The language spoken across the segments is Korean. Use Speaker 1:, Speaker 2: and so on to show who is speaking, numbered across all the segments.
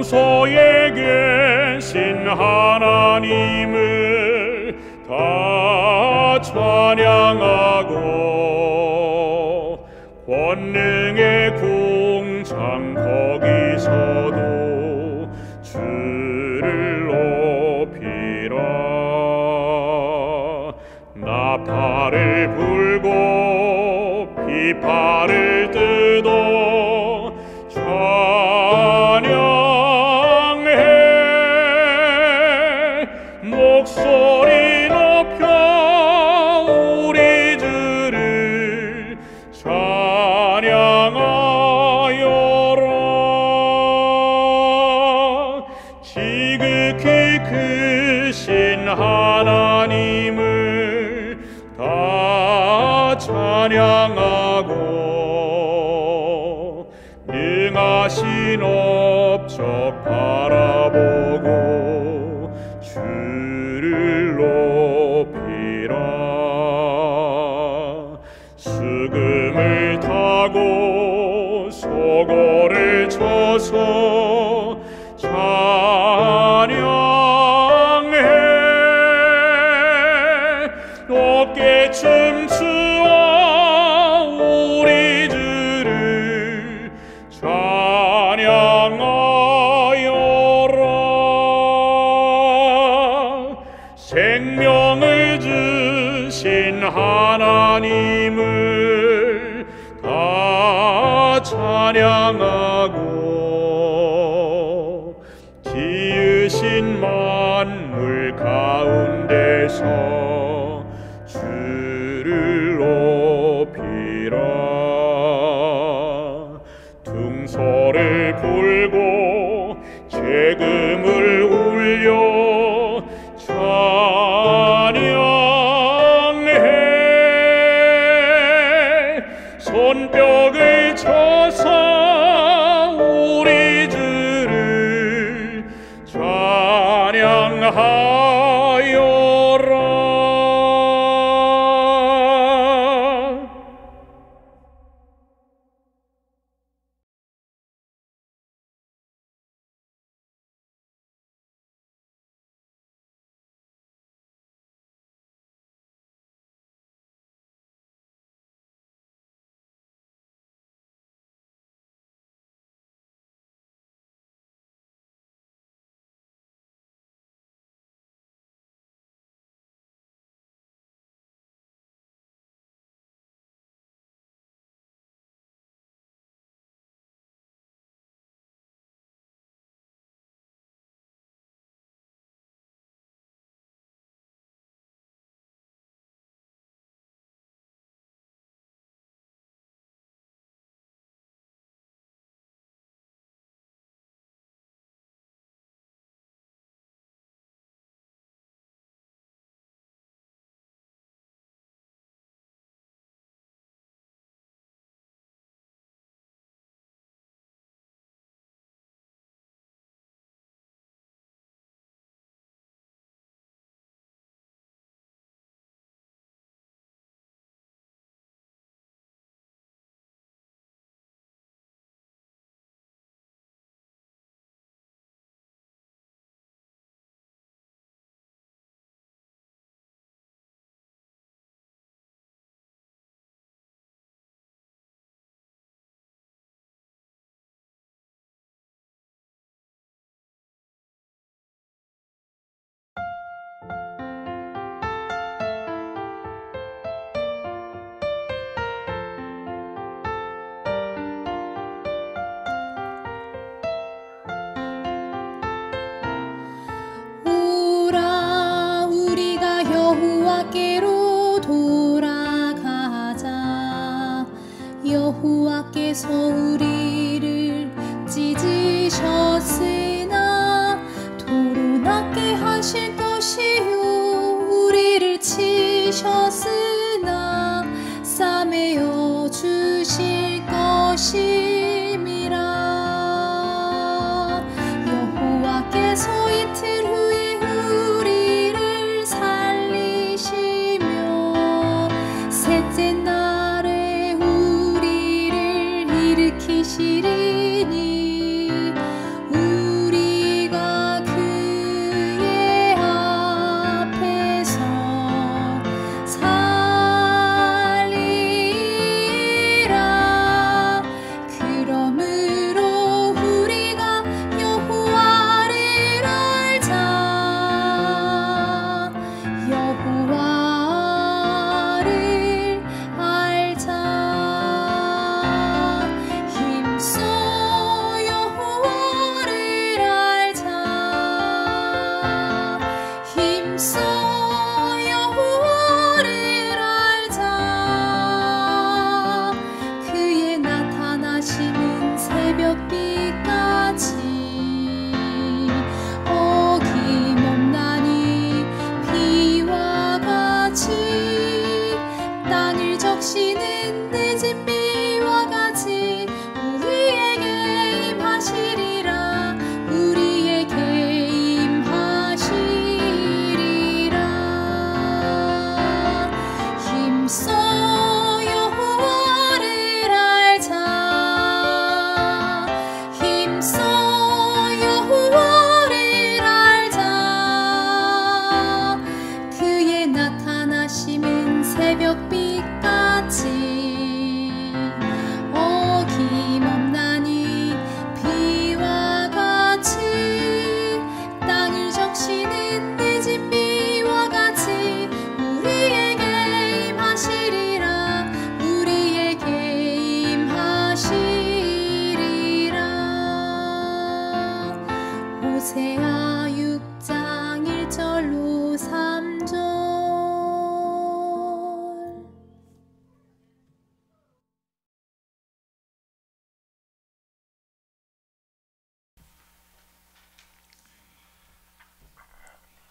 Speaker 1: 성소에 계신 하나님을 다 찬양하고 권능의 궁창 거기서도 주를 높이라. 나팔을 불고 비파를 뜯어 찬양해. 목소리 높여 우리 주를 찬양하여라. 지극히 크신 하나님을 다 찬양하고 능하신 업적 바라보고 주를 높이라. 수금을 타고 소고를 쳐서 찬양해. 높게 춤추어 우리 주를 찬양하여라. 생명을 주신 하나님을 다 찬양하고 지으신 만물 가운데서 주를 높이라. 둥소를 불고 재금을 울려 찬양해. 손뼉을 쳐서 우리 주를 찬양하여라.
Speaker 2: 여호와께로 돌아가자. 여호와께서 우리를 찢으셨으나 도로 낫게 하실 것이요 우리를 치셨으나 싸매어 주실 것임이라. 여호와께서 이틀 후에 우리를 살리시며 셋째 날에 우리를 일으키시리니 우리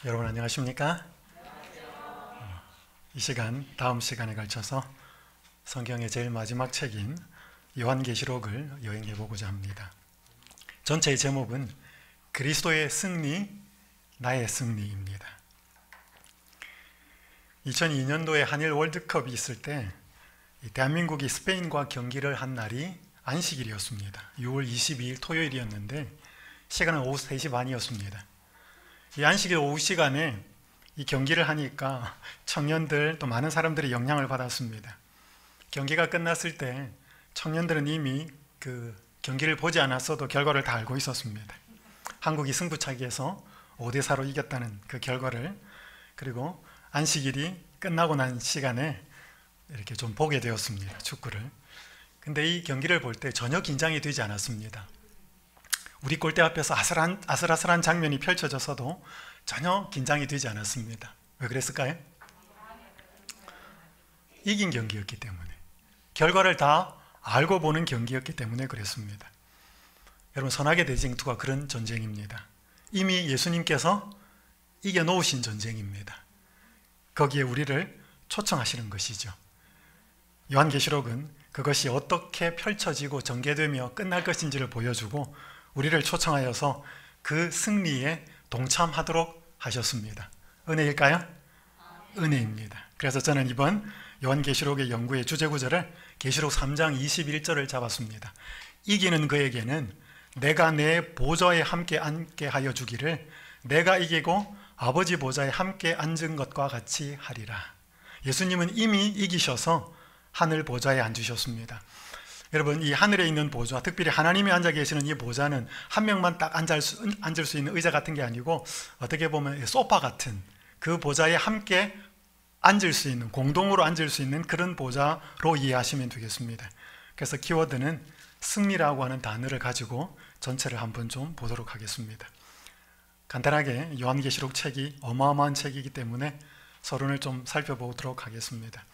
Speaker 3: 여러분 안녕하십니까? 이 시간, 다음 시간에 걸쳐서 성경의 제일 마지막 책인 요한계시록을 여행해 보고자 합니다. 전체의 제목은 그리스도의 승리, 나의 승리입니다. 2002년도에 한일 월드컵이 있을 때 대한민국이 스페인과 경기를 한 날이 안식일이었습니다. 6월 22일 토요일이었는데 시간은 오후 3시 반이었습니다. 이 안식일 오후 시간에 이 경기를 하니까 청년들 또 많은 사람들이 영향을 받았습니다. 경기가 끝났을 때 청년들은 이미 그 경기를 보지 않았어도 결과를 다 알고 있었습니다. 한국이 승부차기에서 5대4로 이겼다는 그 결과를, 그리고 안식일이 끝나고 난 시간에 이렇게 좀 보게 되었습니다, 축구를. 근데 이 경기를 볼 때 전혀 긴장이 되지 않았습니다. 우리 골대 앞에서 아슬아슬한 장면이 펼쳐져서도 전혀 긴장이 되지 않았습니다. 왜 그랬을까요? 이긴 경기였기 때문에, 결과를 다 알고 보는 경기였기 때문에 그랬습니다. 여러분, 선악의 대쟁투가 그런 전쟁입니다. 이미 예수님께서 이겨놓으신 전쟁입니다. 거기에 우리를 초청하시는 것이죠. 요한계시록은 그것이 어떻게 펼쳐지고 전개되며 끝날 것인지를 보여주고 우리를 초청하여서 그 승리에 동참하도록 하셨습니다. 은혜일까요? 은혜입니다. 그래서 저는 이번 요한계시록의 연구의 주제구절을 계시록 3장 21절을 잡았습니다. 이기는 그에게는 내가 내 보좌에 함께 앉게 하여 주기를 내가 이기고 아버지 보좌에 함께 앉은 것과 같이 하리라. 예수님은 이미 이기셔서 하늘 보좌에 앉으셨습니다. 여러분, 이 하늘에 있는 보좌, 특별히 하나님이 앉아 계시는 이 보좌는 한 명만 딱 앉을 수 있는 의자 같은 게 아니고 어떻게 보면 소파 같은 그 보좌에 함께 앉을 수 있는, 공동으로 앉을 수 있는 그런 보좌로 이해하시면 되겠습니다. 그래서 키워드는 승리라고 하는 단어를 가지고 전체를 한번 좀 보도록 하겠습니다. 간단하게 요한계시록 책이 어마어마한 책이기 때문에 서론을 좀 살펴보도록 하겠습니다.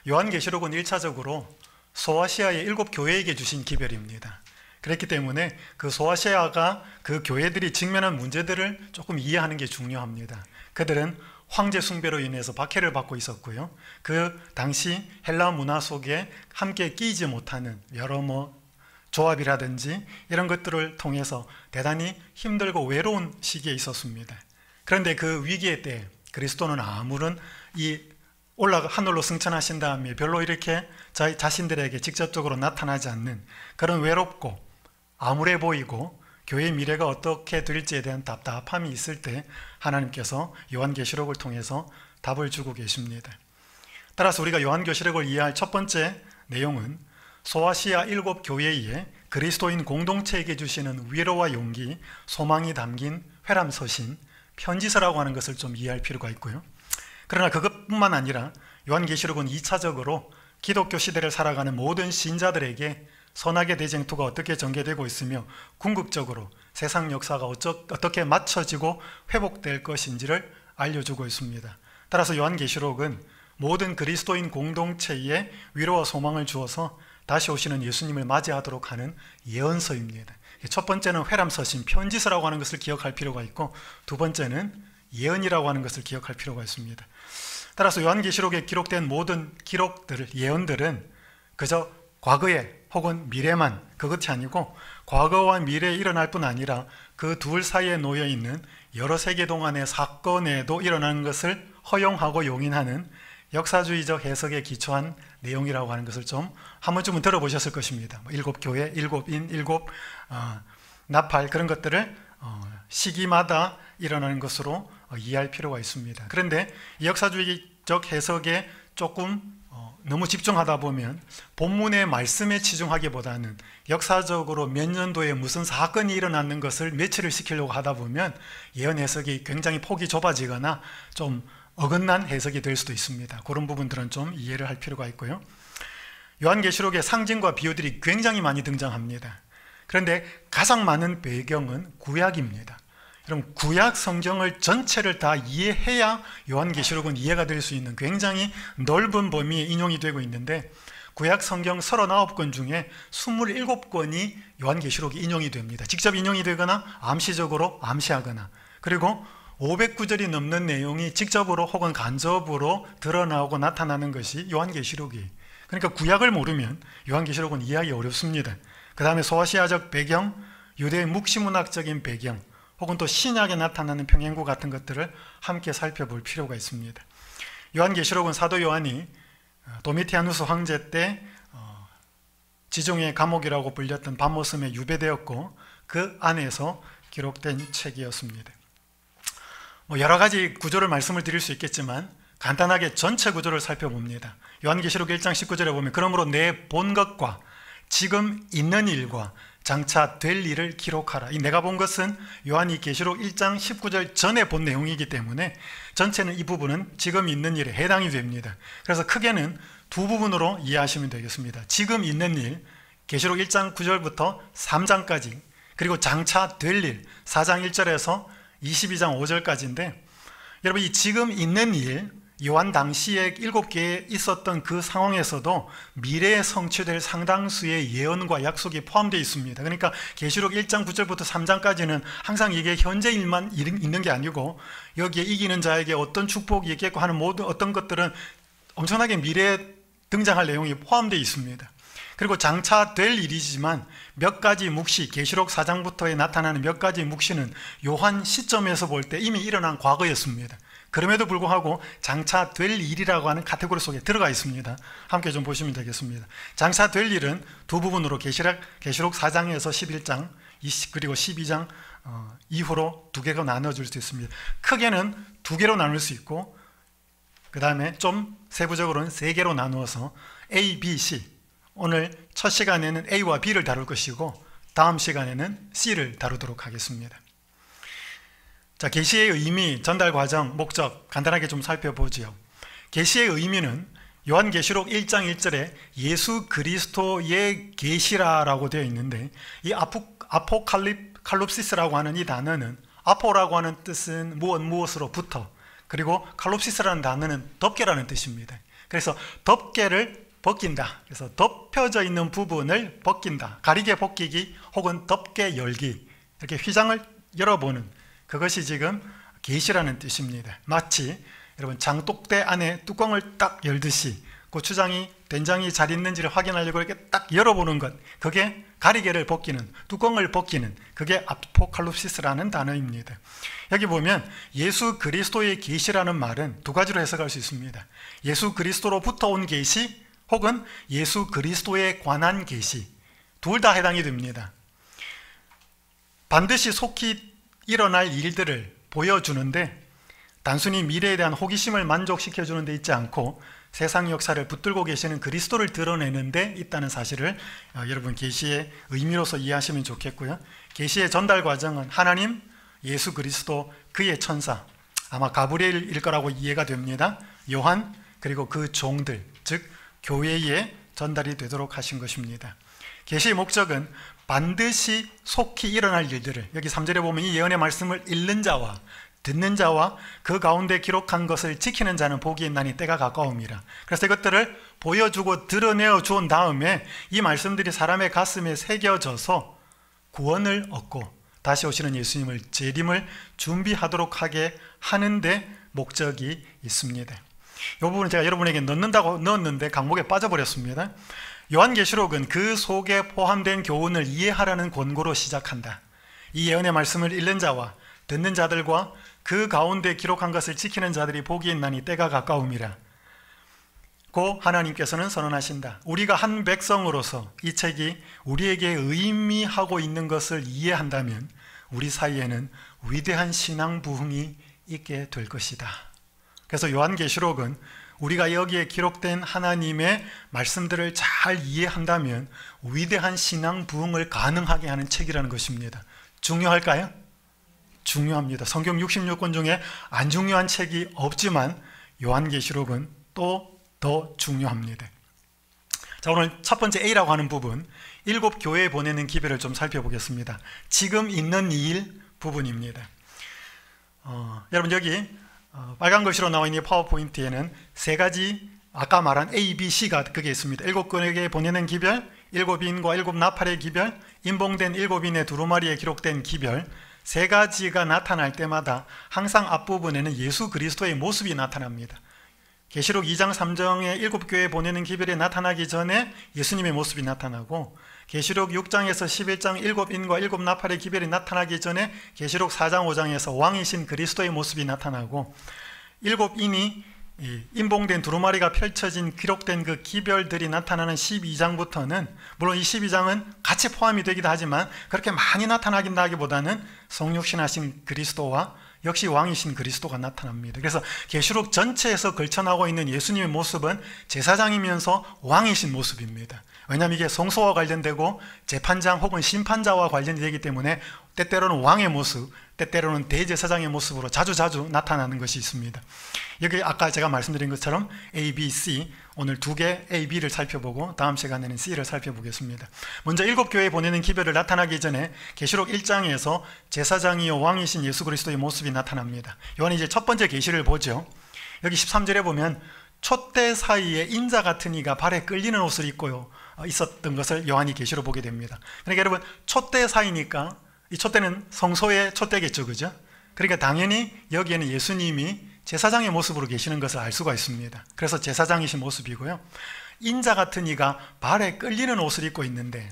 Speaker 3: 요한계시록은 1차적으로 소아시아의 7 교회에게 주신 기별입니다. 그렇기 때문에 그 소아시아가 그 교회들이 직면한 문제들을 조금 이해하는 게 중요합니다. 그들은 황제 숭배로 인해서 박해를 받고 있었고요. 그 당시 헬라 문화 속에 함께 끼지 못하는 여러 조합이라든지 이런 것들을 통해서 대단히 힘들고 외로운 시기에 있었습니다. 그런데 그 위기의 때 그리스도는 아무런 하늘로 승천하신 다음에 별로 이렇게 자신들에게 직접적으로 나타나지 않는 그런 외롭고 암울해 보이고 교회의 미래가 어떻게 될지에 대한 답답함이 있을 때 하나님께서 요한계시록을 통해서 답을 주고 계십니다. 따라서 우리가 요한계시록을 이해할 첫 번째 내용은 소아시아 7 교회에 그리스도인 공동체에게 주시는 위로와 용기, 소망이 담긴 회람서신, 편지서라고 하는 것을 좀 이해할 필요가 있고요. 그러나 그것뿐만 아니라 요한계시록은 2차적으로 기독교 시대를 살아가는 모든 신자들에게 선악의 대쟁투가 어떻게 전개되고 있으며 궁극적으로 세상 역사가 어떻게 맞춰지고 회복될 것인지를 알려주고 있습니다. 따라서 요한계시록은 모든 그리스도인 공동체에 위로와 소망을 주어서 다시 오시는 예수님을 맞이하도록 하는 예언서입니다. 첫 번째는 회람서신, 편지서라고 하는 것을 기억할 필요가 있고, 두 번째는 예언이라고 하는 것을 기억할 필요가 있습니다. 따라서 요한계시록에 기록된 모든 기록들, 예언들은 그저 과거에 혹은 미래만, 그것이 아니고 과거와 미래에 일어날 뿐 아니라 그 둘 사이에 놓여있는 여러 세계 동안의 사건에도 일어나는 것을 허용하고 용인하는 역사주의적 해석에 기초한 내용이라고 하는 것을 좀 한 번쯤은 들어보셨을 것입니다. 7 교회, 7인, 7 나팔, 그런 것들을 시기마다 일어나는 것으로 이해할 필요가 있습니다. 그런데 이 역사주의적 해석에 조금 너무 집중하다 보면 본문의 말씀에 치중하기보다는 역사적으로 몇 년도에 무슨 사건이 일어났는 것을 매치를 시키려고 하다 보면 예언 해석이 굉장히 폭이 좁아지거나 좀 어긋난 해석이 될 수도 있습니다. 그런 부분들은 좀 이해를 할 필요가 있고요. 요한계시록의 상징과 비유들이 굉장히 많이 등장합니다. 그런데 가장 많은 배경은 구약입니다. 여러분, 구약 성경을 전체를 다 이해해야 요한계시록은 이해가 될 수 있는 굉장히 넓은 범위에 인용이 되고 있는데, 구약 성경 39권 중에 27권이 요한계시록이 인용이 됩니다. 직접 인용이 되거나 암시적으로 암시하거나, 그리고 500구절이 넘는 내용이 직접으로 혹은 간접으로 드러나고 나타나는 것이 요한계시록이에요. 그러니까 구약을 모르면 요한계시록은 이해하기 어렵습니다. 그 다음에 소아시아적 배경, 유대의 묵시문학적인 배경, 혹은 또 신약에 나타나는 평행구 같은 것들을 함께 살펴볼 필요가 있습니다. 요한계시록은 사도 요한이 도미티아누스 황제 때 지중해 감옥이라고 불렸던 바모섬에 유배되었고 그 안에서 기록된 책이었습니다. 여러 가지 구조를 말씀을 드릴 수 있겠지만 간단하게 전체 구조를 살펴봅니다. 요한계시록 1장 19절에 보면 그러므로 내 본 것과 지금 있는 일과 장차 될 일을 기록하라. 이 내가 본 것은 요한이 계시록 1장 19절 전에 본 내용이기 때문에 전체는 이 부분은 지금 있는 일에 해당이 됩니다. 그래서 크게는 두 부분으로 이해하시면 되겠습니다. 지금 있는 일, 계시록 1장 9절부터 3장까지, 그리고 장차 될 일, 4장 1절에서 22장 5절까지인데, 여러분 이 지금 있는 일, 요한 당시에 7개에 있었던 그 상황에서도 미래에 성취될 상당수의 예언과 약속이 포함되어 있습니다. 그러니까 계시록 1장 9절부터 3장까지는 항상 이게 현재 일만 있는 게 아니고 여기에 이기는 자에게 어떤 축복이 있겠고 하는 모든 어떤 것들은 엄청나게 미래에 등장할 내용이 포함되어 있습니다. 그리고 장차 될 일이지만 몇 가지 묵시, 계시록 4장부터에 나타나는 몇 가지 묵시는 요한 시점에서 볼 때 이미 일어난 과거였습니다. 그럼에도 불구하고 장차 될 일이라고 하는 카테고리 속에 들어가 있습니다. 함께 좀 보시면 되겠습니다. 장차 될 일은 두 부분으로 계시록 4장에서 11장 그리고 12장 이후로 두 개로 나눠줄 수 있습니다. 크게는 두 개로 나눌 수 있고 그 다음에 좀 세부적으로는 세 개로 나누어서 A, B, C, 오늘 첫 시간에는 A와 B를 다룰 것이고 다음 시간에는 C를 다루도록 하겠습니다. 자, 계시의 의미, 전달 과정, 목적 간단하게 좀 살펴보지요. 계시의 의미는 요한계시록 1장 1절에 예수 그리스도의 계시라라고 되어 있는데 이 아포칼립시스라고 하는 이 단어는 아포라고 하는 뜻은 무엇으로부터, 그리고 칼롭시스라는 단어는 덮개라는 뜻입니다. 그래서 덮개를 벗긴다. 그래서 덮여져 있는 부분을 벗긴다. 가리개 벗기기 혹은 덮개 열기, 이렇게 휘장을 열어보는 그것이 지금 계시라는 뜻입니다. 마치 여러분 장독대 안에 뚜껑을 딱 열듯이 고추장이 된장이 잘 있는지를 확인하려고 이렇게 딱 열어보는 것, 그게 가리개를 벗기는, 뚜껑을 벗기는, 그게 아포칼립시스라는 단어입니다. 여기 보면 예수 그리스도의 계시라는 말은 두 가지로 해석할 수 있습니다. 예수 그리스도로부터 온 계시 혹은 예수 그리스도에 관한 계시, 둘 다 해당이 됩니다. 반드시 속히 일어날 일들을 보여주는데 단순히 미래에 대한 호기심을 만족시켜주는 데 있지 않고 세상 역사를 붙들고 계시는 그리스도를 드러내는 데 있다는 사실을 여러분 계시의 의미로서 이해하시면 좋겠고요. 계시의 전달 과정은 하나님, 예수 그리스도, 그의 천사, 아마 가브리엘일 거라고 이해가 됩니다. 요한, 그리고 그 종들, 즉 교회에 전달이 되도록 하신 것입니다. 계시의 목적은 반드시 속히 일어날 일들을, 여기 3절에 보면 이 예언의 말씀을 읽는 자와 듣는 자와 그 가운데 기록한 것을 지키는 자는 복이 있나니 때가 가까움이라. 그래서 이것들을 보여주고 드러내어 주온 다음에 이 말씀들이 사람의 가슴에 새겨져서 구원을 얻고 다시 오시는 예수님을 재림을 준비하도록 하게 하는데 목적이 있습니다. 이 부분은 제가 여러분에게 넣는다고 넣었는데 강목에 빠져버렸습니다. 요한계시록은 그 속에 포함된 교훈을 이해하라는 권고로 시작한다. 이 예언의 말씀을 읽는 자와 듣는 자들과 그 가운데 기록한 것을 지키는 자들이 복이 있나니 때가 가까움이라. 고 하나님께서는 선언하신다. 우리가 한 백성으로서 이 책이 우리에게 의미하고 있는 것을 이해한다면 우리 사이에는 위대한 신앙 부흥이 있게 될 것이다. 그래서 요한계시록은 우리가 여기에 기록된 하나님의 말씀들을 잘 이해한다면 위대한 신앙 부흥을 가능하게 하는 책이라는 것입니다. 중요할까요? 중요합니다. 성경 66권 중에 안 중요한 책이 없지만 요한계시록은 또 더 중요합니다. 자, 오늘 첫 번째 A라고 하는 부분, 7 교회에 보내는 기별을 좀 살펴보겠습니다. 지금 있는 일 부분입니다. 여러분 여기 빨간 글씨로 나와 있는 파워포인트에는 세 가지 아까 말한 A, B, C가 그게 있습니다. 7권에게 보내는 기별, 7인과 7 나팔의 기별, 임봉된 7인의 두루마리에 기록된 기별, 세 가지가 나타날 때마다 항상 앞부분에는 예수 그리스도의 모습이 나타납니다. 계시록 2장 3장에 7교회에 보내는 기별이 나타나기 전에 예수님의 모습이 나타나고, 계시록 6장에서 11장 7인과 7나팔의 기별이 나타나기 전에 계시록 4장 5장에서 왕이신 그리스도의 모습이 나타나고, 7인이 임봉된 두루마리가 펼쳐진 기록된 그 기별들이 나타나는 12장부터는, 물론 이 12장은 같이 포함이 되기도 하지만 그렇게 많이 나타나긴다기보다는 성육신하신 그리스도와 역시 왕이신 그리스도가 나타납니다. 그래서 계시록 전체에서 걸쳐나오고 있는 예수님의 모습은 제사장이면서 왕이신 모습입니다. 왜냐하면 이게 성소와 관련되고 재판장 혹은 심판자와 관련이 되기 때문에 때때로는 왕의 모습, 때때로는 대제사장의 모습으로 자주 나타나는 것이 있습니다. 여기 아까 제가 말씀드린 것처럼 A, B, C, 오늘 두 개 A, B를 살펴보고 다음 시간에는 C를 살펴보겠습니다. 먼저 7교회에 보내는 기별을 나타나기 전에 계시록 1장에서 제사장이요 왕이신 예수 그리스도의 모습이 나타납니다. 요한이 이제 첫 번째 계시를 보죠. 여기 13절에 보면 촛대 사이에 인자 같은 이가 발에 끌리는 옷을 입고 있었던 것을 요한이 계시로 보게 됩니다. 그러니까 여러분, 촛대 사이니까 이 촛대는 성소의 촛대겠죠, 그죠? 그러니까 당연히 여기에는 예수님이 제사장의 모습으로 계시는 것을 알 수가 있습니다. 그래서 제사장이신 모습이고요. 인자 같은 이가 발에 끌리는 옷을 입고 있는데,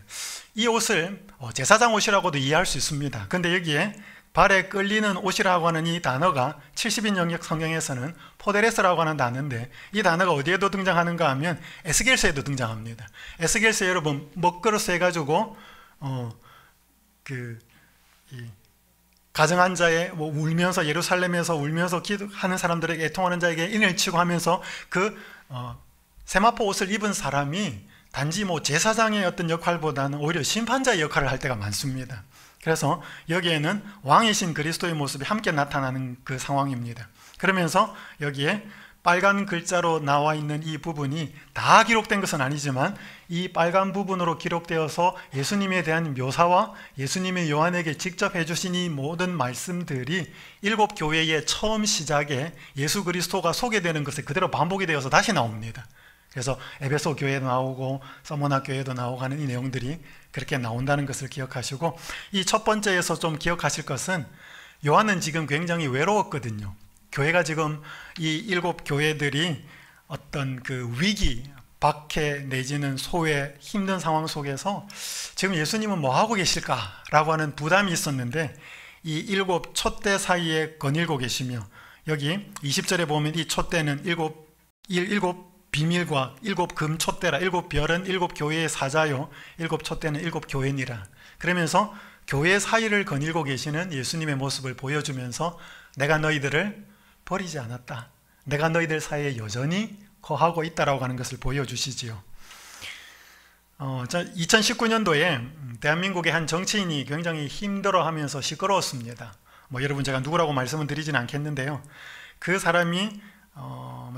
Speaker 3: 이 옷을 제사장 옷이라고도 이해할 수 있습니다. 근데 여기에 발에 끌리는 옷이라고 하는 이 단어가 70인 영역 성경에서는 포데레스라고 하는 단어인데, 이 단어가 어디에도 등장하는가 하면 에스겔서에도 등장합니다. 에스겔서에 여러분 먹그릇 해가지고 가정한 자에 울면서 예루살렘에서 울면서 기도하는 사람들에게 애통하는 자에게 인을 치고 하면서 그 세마포 옷을 입은 사람이 단지 제사장의 어떤 역할보다는 오히려 심판자의 역할을 할 때가 많습니다. 그래서 여기에는 왕이신 그리스도의 모습이 함께 나타나는 그 상황입니다. 그러면서 여기에 빨간 글자로 나와 있는 이 부분이 다 기록된 것은 아니지만 이 빨간 부분으로 기록되어서 예수님에 대한 묘사와 예수님의 요한에게 직접 해주신 이 모든 말씀들이 7교회의 처음 시작에 예수 그리스도가 소개되는 것에 그대로 반복이 되어서 다시 나옵니다. 그래서 에베소 교회도 나오고 서모나 교회도 나오고 하는 이 내용들이 그렇게 나온다는 것을 기억하시고, 이 첫 번째에서 좀 기억하실 것은 요한은 지금 굉장히 외로웠거든요. 교회가 지금 이 7교회들이 어떤 그 위기, 박해 내지는 소외, 힘든 상황 속에서 지금 예수님은 뭐 하고 계실까라고 하는 부담이 있었는데, 이 7 촛대 사이에 거닐고 계시며, 여기 20절에 보면 이 촛대는 7 비밀과 7 금촛대라, 7 별은 7 교회의 사자요, 7 촛대는 7 교회니라. 그러면서 교회 사이를 거닐고 계시는 예수님의 모습을 보여주면서 내가 너희들을 버리지 않았다, 내가 너희들 사이에 여전히 거하고 있다라고 하는 것을 보여주시지요. 2019년도에 대한민국의 한 정치인이 굉장히 힘들어하면서 시끄러웠습니다. 여러분, 제가 누구라고 말씀은 드리진 않겠는데요, 그 사람이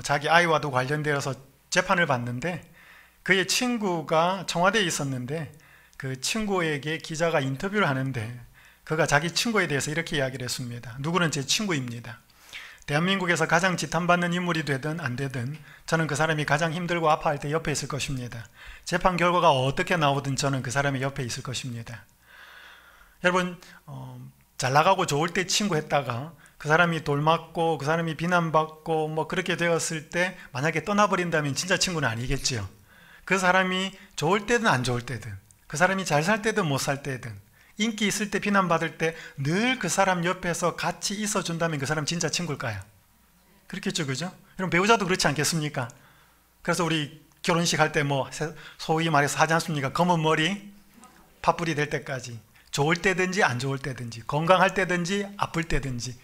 Speaker 3: 자기 아이와도 관련되어서 재판을 받는데, 그의 친구가 청와대에 있었는데 그 친구에게 기자가 인터뷰를 하는데 그가 자기 친구에 대해서 이렇게 이야기를 했습니다. 누구는 제 친구입니다. 대한민국에서 가장 지탄받는 인물이 되든 안 되든 저는 그 사람이 가장 힘들고 아파할 때 옆에 있을 것입니다. 재판 결과가 어떻게 나오든 저는 그 사람의 옆에 있을 것입니다. 여러분, 잘 나가고 좋을 때 친구했다가 그 사람이 돌맞고 그 사람이 비난받고 그렇게 되었을 때 만약에 떠나버린다면 진짜 친구는 아니겠지요. 그 사람이 좋을 때든 안 좋을 때든, 그 사람이 잘 살 때든 못 살 때든, 인기 있을 때 비난받을 때 늘 그 사람 옆에서 같이 있어준다면 그 사람 진짜 친구일까요? 그렇겠죠, 그죠? 여러분, 배우자도 그렇지 않겠습니까? 그래서 우리 결혼식 할 때 소위 말해서 하지 않습니까? 검은 머리 팥불이 될 때까지, 좋을 때든지 안 좋을 때든지, 건강할 때든지 아플 때든지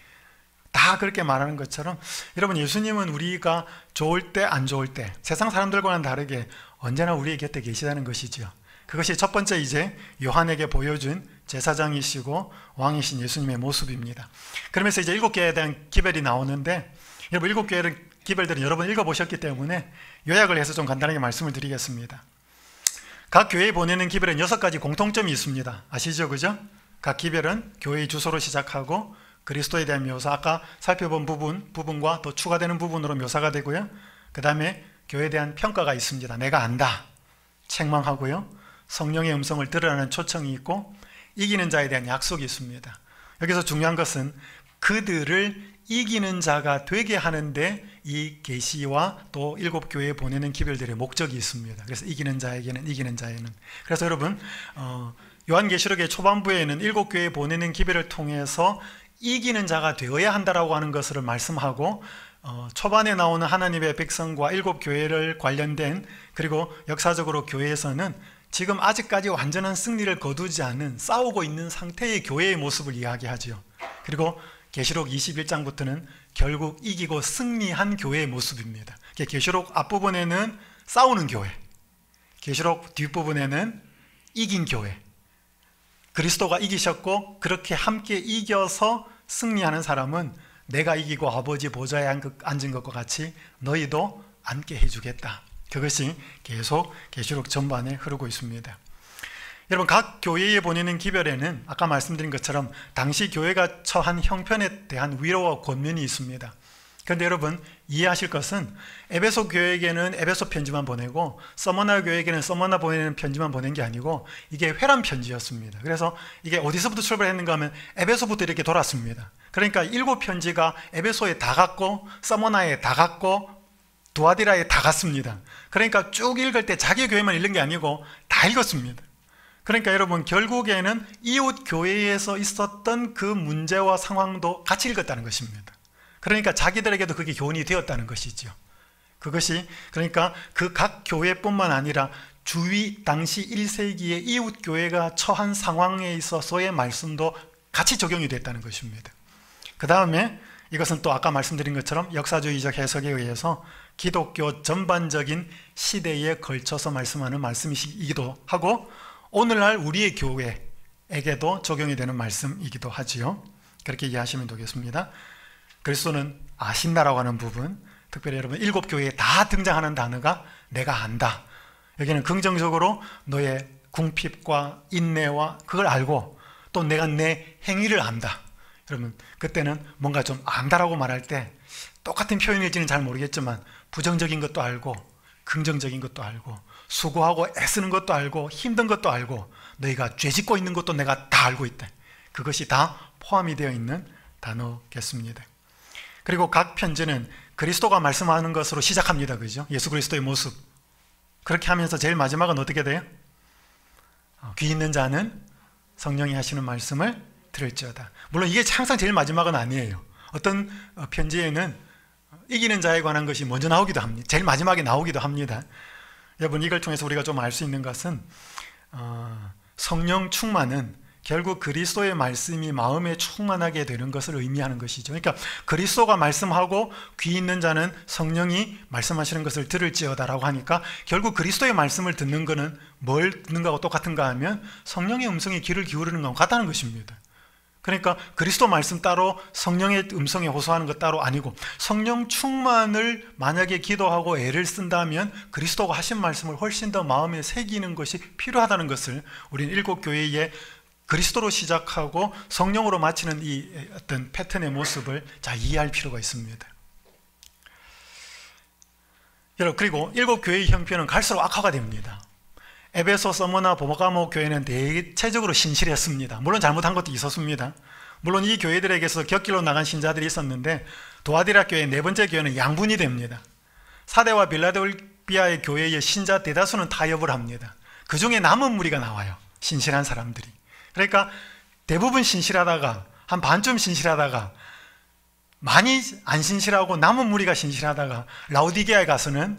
Speaker 3: 다 그렇게 말하는 것처럼, 여러분, 예수님은 우리가 좋을 때 안 좋을 때 세상 사람들과는 다르게 언제나 우리의 곁에 계시다는 것이죠. 그것이 첫 번째 이제 요한에게 보여준 제사장이시고 왕이신 예수님의 모습입니다. 그러면서 이제 7교회에 대한 기별이 나오는데, 여러분 7교회 기별들은 여러분 읽어보셨기 때문에 요약을 해서 좀 간단하게 말씀을 드리겠습니다. 각 교회에 보내는 기별은 6가지 공통점이 있습니다. 아시죠, 그죠? 각 기별은 교회의 주소로 시작하고 그리스도에 대한 묘사, 아까 살펴본 부분과 더 추가되는 부분으로 묘사가 되고요. 그 다음에 교회에 대한 평가가 있습니다. 내가 안다, 책망하고요. 성령의 음성을 들으라는 초청이 있고 이기는 자에 대한 약속이 있습니다. 여기서 중요한 것은 그들을 이기는 자가 되게 하는데 이 계시와 또 7교회에 보내는 기별들의 목적이 있습니다. 그래서 이기는 자에게는, 이기는 자에는. 그래서 여러분 요한계시록의 초반부에는 7교회에 보내는 기별을 통해서 이기는 자가 되어야 한다라고 하는 것을 말씀하고, 초반에 나오는 하나님의 백성과 7교회를 관련된, 그리고 역사적으로 교회에서는 지금 아직까지 완전한 승리를 거두지 않은 싸우고 있는 상태의 교회의 모습을 이야기하죠. 그리고 계시록 21장부터는 결국 이기고 승리한 교회의 모습입니다. 계시록 앞부분에는 싸우는 교회, 계시록 뒷부분에는 이긴 교회, 그리스도가 이기셨고 그렇게 함께 이겨서 승리하는 사람은 내가 이기고 아버지 보좌에 앉은 것과 같이 너희도 앉게 해주겠다. 그것이 계속 계시록 전반에 흐르고 있습니다. 여러분, 각 교회에 보내는 기별에는 아까 말씀드린 것처럼 당시 교회가 처한 형편에 대한 위로와 권면이 있습니다. 그런데 여러분 이해하실 것은 에베소 교회에게는 에베소 편지만 보내고 서머나 교회에게는 서머나 보내는 편지만 보낸 게 아니고 이게 회람 편지였습니다. 그래서 이게 어디서부터 출발했는가 하면 에베소부터 이렇게 돌았습니다. 그러니까 7편지가 에베소에 다 갔고 서머나에 다 갔고 두아디라에 다 갔습니다. 그러니까 쭉 읽을 때 자기 교회만 읽는 게 아니고 다 읽었습니다. 그러니까 여러분 결국에는 이웃 교회에서 있었던 그 문제와 상황도 같이 읽었다는 것입니다. 그러니까 자기들에게도 그게 교훈이 되었다는 것이죠. 그것이 그러니까 그 각 교회뿐만 아니라 주위 당시 1세기의 이웃 교회가 처한 상황에 있어서의 말씀도 같이 적용이 됐다는 것입니다. 그 다음에 이것은 또 아까 말씀드린 것처럼 역사주의적 해석에 의해서 기독교 전반적인 시대에 걸쳐서 말씀하는 말씀이기도 하고 오늘날 우리의 교회에게도 적용이 되는 말씀이기도 하지요. 그렇게 이해하시면 되겠습니다. 그리스도는 아신다라고 하는 부분, 특별히 여러분 7교회에 다 등장하는 단어가 내가 안다. 여기는 긍정적으로 너의 궁핍과 인내와 그걸 알고 또 내가 내 행위를 안다. 여러분 그때는 뭔가 좀 안다라고 말할 때 똑같은 표현일지는 잘 모르겠지만 부정적인 것도 알고 긍정적인 것도 알고 수고하고 애쓰는 것도 알고 힘든 것도 알고 너희가 죄짓고 있는 것도 내가 다 알고 있다. 그것이 다 포함이 되어 있는 단어겠습니다. 그리고 각 편지는 그리스도가 말씀하는 것으로 시작합니다. 그죠? 예수 그리스도의 모습. 그렇게 하면서 제일 마지막은 어떻게 돼요? 귀 있는 자는 성령이 하시는 말씀을 들을지어다. 물론 이게 항상 제일 마지막은 아니에요. 어떤 편지에는 이기는 자에 관한 것이 먼저 나오기도 합니다. 제일 마지막에 나오기도 합니다. 여러분 이걸 통해서 우리가 좀 알 수 있는 것은 성령 충만은 결국 그리스도의 말씀이 마음에 충만하게 되는 것을 의미하는 것이죠. 그러니까 그리스도가 말씀하고 귀 있는 자는 성령이 말씀하시는 것을 들을지어다라고 하니까 결국 그리스도의 말씀을 듣는 것은 뭘 듣는 거하고 똑같은가 하면 성령의 음성에 귀를 기울이는 것과 같다는 것입니다. 그러니까 그리스도 말씀 따로 성령의 음성에 호소하는 것 따로 아니고 성령 충만을 만약에 기도하고 애를 쓴다면 그리스도가 하신 말씀을 훨씬 더 마음에 새기는 것이 필요하다는 것을 우리는 7교회의 그리스도로 시작하고 성령으로 마치는 이 어떤 패턴의 모습을 잘 이해할 필요가 있습니다. 여러분 그리고 7교회의 형편은 갈수록 악화가 됩니다. 에베소, 서머나, 보모가모 교회는 대체적으로 신실했습니다. 물론 잘못한 것도 있었습니다. 물론 이 교회들에게서 곁길로 나간 신자들이 있었는데 도아디라 교회 네 번째 교회는 양분이 됩니다. 사대와 빌라델비아의 교회의 신자 대다수는 타협을 합니다. 그 중에 남은 무리가 나와요. 신실한 사람들이. 그러니까 대부분 신실하다가 한 반쯤 신실하다가 많이 안 신실하고 남은 무리가 신실하다가 라오디게아에 가서는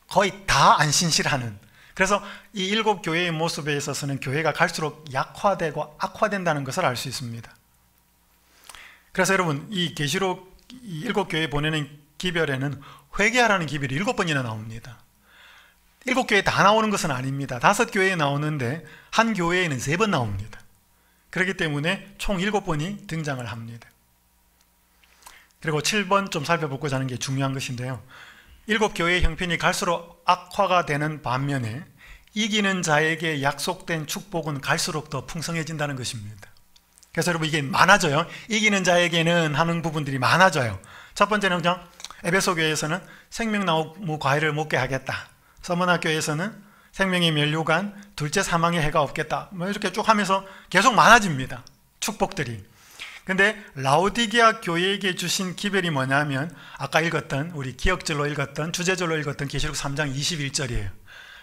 Speaker 3: 거의 다 안 신실하는, 그래서 이 7교회의 모습에 있어서는 교회가 갈수록 약화되고 악화된다는 것을 알 수 있습니다. 그래서 여러분 이 계시록 7교회에 보내는 기별에는 회개하라는 기별이 7번이나 나옵니다. 7교회에 다 나오는 것은 아닙니다. 5교회에 나오는데 한 교회에는 3번 나옵니다. 그렇기 때문에 총 7번이 등장을 합니다. 그리고 7번 좀 살펴보고자 하는 게 중요한 것인데요. 7교회의 형편이 갈수록 악화가 되는 반면에 이기는 자에게 약속된 축복은 갈수록 더 풍성해진다는 것입니다. 그래서 여러분 이게 많아져요. 이기는 자에게는 하는 부분들이 많아져요. 첫 번째는 그냥 에베소 교회에서는 생명나무 과일을 먹게 하겠다. 서머나 교회에서는 생명의 면류관, 둘째 사망의 해가 없겠다. 뭐 이렇게 쭉 하면서 계속 많아집니다. 축복들이. 근데 라오디게아 교회에게 주신 기별이 뭐냐면 아까 읽었던, 우리 기억절로 읽었던, 주제절로 읽었던 계시록 3장 21절이에요.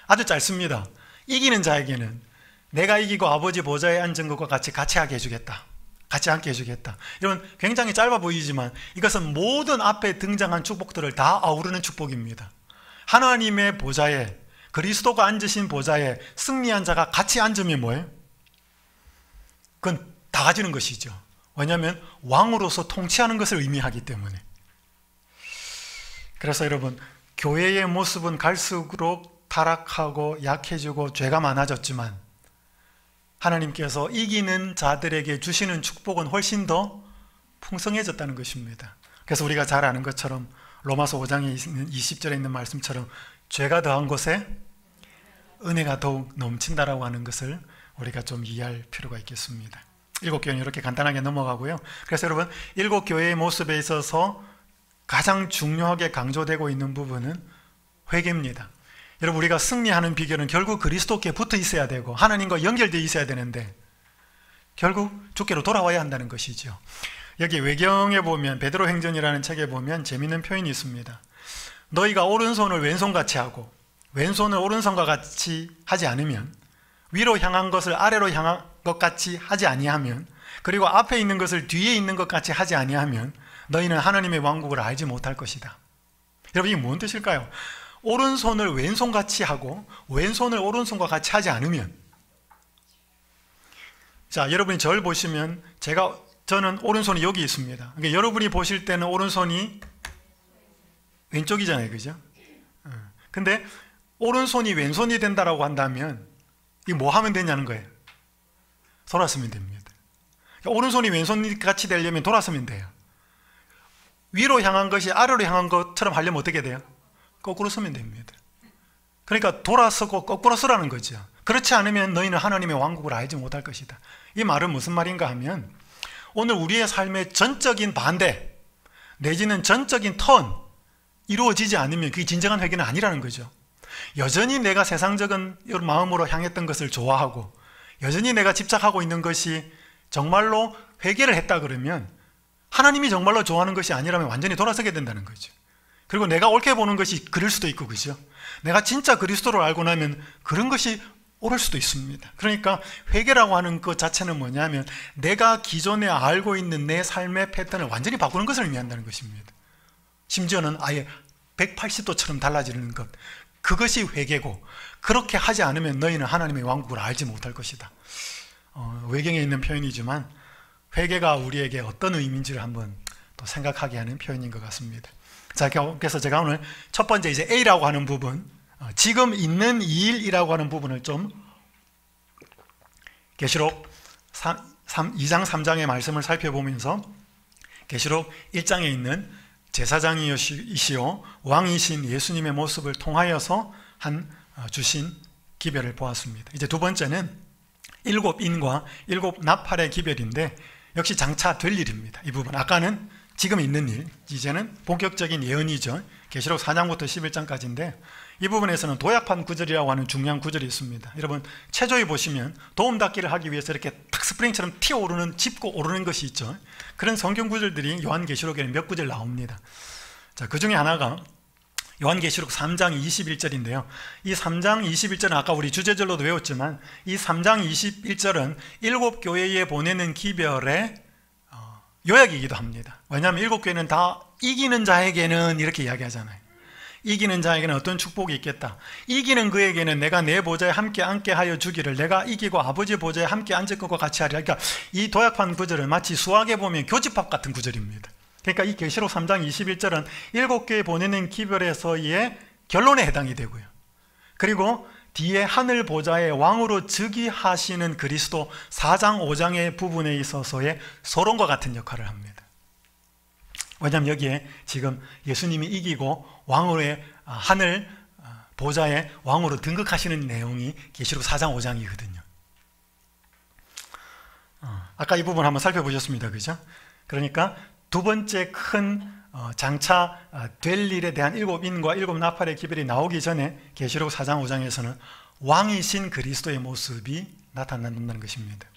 Speaker 3: 아주 짧습니다. 이기는 자에게는 내가 이기고 아버지 보좌에 앉은 것과 같이 하게 해주겠다. 같이 앉게 해주겠다. 이런 굉장히 짧아 보이지만 이것은 모든 앞에 등장한 축복들을 다 아우르는 축복입니다. 하나님의 보좌에, 그리스도가 앉으신 보좌에 승리한 자가 같이 앉으면 뭐예요? 그건 다 가지는 것이죠. 왜냐하면 왕으로서 통치하는 것을 의미하기 때문에. 그래서 여러분, 교회의 모습은 갈수록 타락하고 약해지고 죄가 많아졌지만 하나님께서 이기는 자들에게 주시는 축복은 훨씬 더 풍성해졌다는 것입니다. 그래서 우리가 잘 아는 것처럼 로마서 5장에 있는 20절에 있는 말씀처럼 죄가 더한 곳에 은혜가 더욱 넘친다라고 하는 것을 우리가 좀 이해할 필요가 있겠습니다. 7교회는 이렇게 간단하게 넘어가고요. 그래서 여러분, 7교회의 모습에 있어서 가장 중요하게 강조되고 있는 부분은 회개입니다. 여러분, 우리가 승리하는 비결은 결국 그리스도께 붙어 있어야 되고 하나님과 연결되어 있어야 되는데 결국 주께로 돌아와야 한다는 것이죠. 여기 외경에 보면, 베드로 행전이라는 책에 보면 재미있는 표현이 있습니다. 너희가 오른손을 왼손같이 하고 왼손을 오른손과 같이 하지 않으면, 위로 향한 것을 아래로 향한 것 같이 하지 아니하면, 그리고 앞에 있는 것을 뒤에 있는 것 같이 하지 아니하면 너희는 하나님의 왕국을 알지 못할 것이다. 여러분, 이게 무슨 뜻일까요? 오른손을 왼손같이 하고 왼손을 오른손과 같이 하지 않으면, 자, 여러분이 저를 보시면 저는 오른손이 여기 있습니다. 그러니까 여러분이 보실 때는 오른손이 왼쪽이잖아요, 그죠? 근데 오른손이 왼손이 된다라고 한다면 이게 뭐 하면 되냐는 거예요. 돌아서면 됩니다. 그러니까 오른손이 왼손같이 되려면 돌아서면 돼요. 위로 향한 것이 아래로 향한 것처럼 하려면 어떻게 돼요? 거꾸로 서면 됩니다. 그러니까 돌아서고 거꾸로 서라는 거죠. 그렇지 않으면 너희는 하나님의 왕국을 알지 못할 것이다. 이 말은 무슨 말인가 하면 오늘 우리의 삶의 전적인 반대 내지는 전적인 턴 이루어지지 않으면 그게 진정한 회개는 아니라는 거죠. 여전히 내가 세상적인 마음으로 향했던 것을 좋아하고 여전히 내가 집착하고 있는 것이 정말로 회개를 했다 그러면 하나님이 정말로 좋아하는 것이 아니라면 완전히 돌아서게 된다는 거죠. 그리고 내가 옳게 보는 것이 그럴 수도 있고, 그죠? 내가 진짜 그리스도를 알고 나면 그런 것이 옳을 수도 있습니다. 그러니까 회개라고 하는 것 자체는 뭐냐면 내가 기존에 알고 있는 내 삶의 패턴을 완전히 바꾸는 것을 의미한다는 것입니다. 심지어는 아예 180도처럼 달라지는 것, 그것이 회개고, 그렇게 하지 않으면 너희는 하나님의 왕국을 알지 못할 것이다. 외경에 있는 표현이지만 회개가 우리에게 어떤 의미인지를 한번 또 생각하게 하는 표현인 것 같습니다. 자, 그래서 제가 오늘 첫 번째 이제 A라고 하는 부분, 지금 있는 일이라고 하는 부분을 좀 계시록 2장 3장의 말씀을 살펴보면서 계시록 1장에 있는 제사장이시오 왕이신 예수님의 모습을 통하여서 주신 기별을 보았습니다. 이제 두 번째는 7인과 7나팔의 기별인데 역시 장차 될 일입니다. 이 부분, 아까는 지금 있는 일, 이제는 본격적인 예언이죠. 계시록 4장부터 11장까지인데 이 부분에서는 도약판 구절이라고 하는 중요한 구절이 있습니다. 여러분, 체조에 보시면 도움 닫기를 하기 위해서 이렇게 탁 스프링처럼 튀어오르는, 짚고 오르는 것이 있죠. 그런 성경 구절들이 요한계시록에는 몇 구절 나옵니다. 자, 그 중에 하나가 요한계시록 3장 21절인데요. 이 3장 21절은 아까 우리 주제절로도 외웠지만 이 3장 21절은 7교회에 보내는 기별의 요약이기도 합니다. 왜냐하면 7교회는 다 이기는 자에게는 이렇게 이야기하잖아요. 이기는 자에게는 어떤 축복이 있겠다. 이기는 그에게는 내가 내 보좌에 함께 앉게 하여 주기를, 내가 이기고 아버지 보좌에 함께 앉을 것과 같이 하리라. 그러니까 이 도약판 구절은 마치 수학에 보면 교집합 같은 구절입니다. 그러니까 이 계시록 3장 21절은 7교회에 보내는 기별에서의 결론에 해당이 되고요. 그리고 뒤에 하늘 보좌의 왕으로 즉위하시는 그리스도 4장 5장의 부분에 있어서의 서론과 같은 역할을 합니다. 왜냐하면 여기에 지금 예수님이 이기고 왕으로의 하늘 보좌의 왕으로 등극하시는 내용이 계시록 4장 5장이거든요. 아까 이 부분 한번 살펴보셨습니다, 그죠? 그러니까 두 번째 큰 장차 될 일에 대한 7인과 7나팔의 기별이 나오기 전에 계시록 4장 5장에서는 왕이신 그리스도의 모습이 나타난다는 것입니다.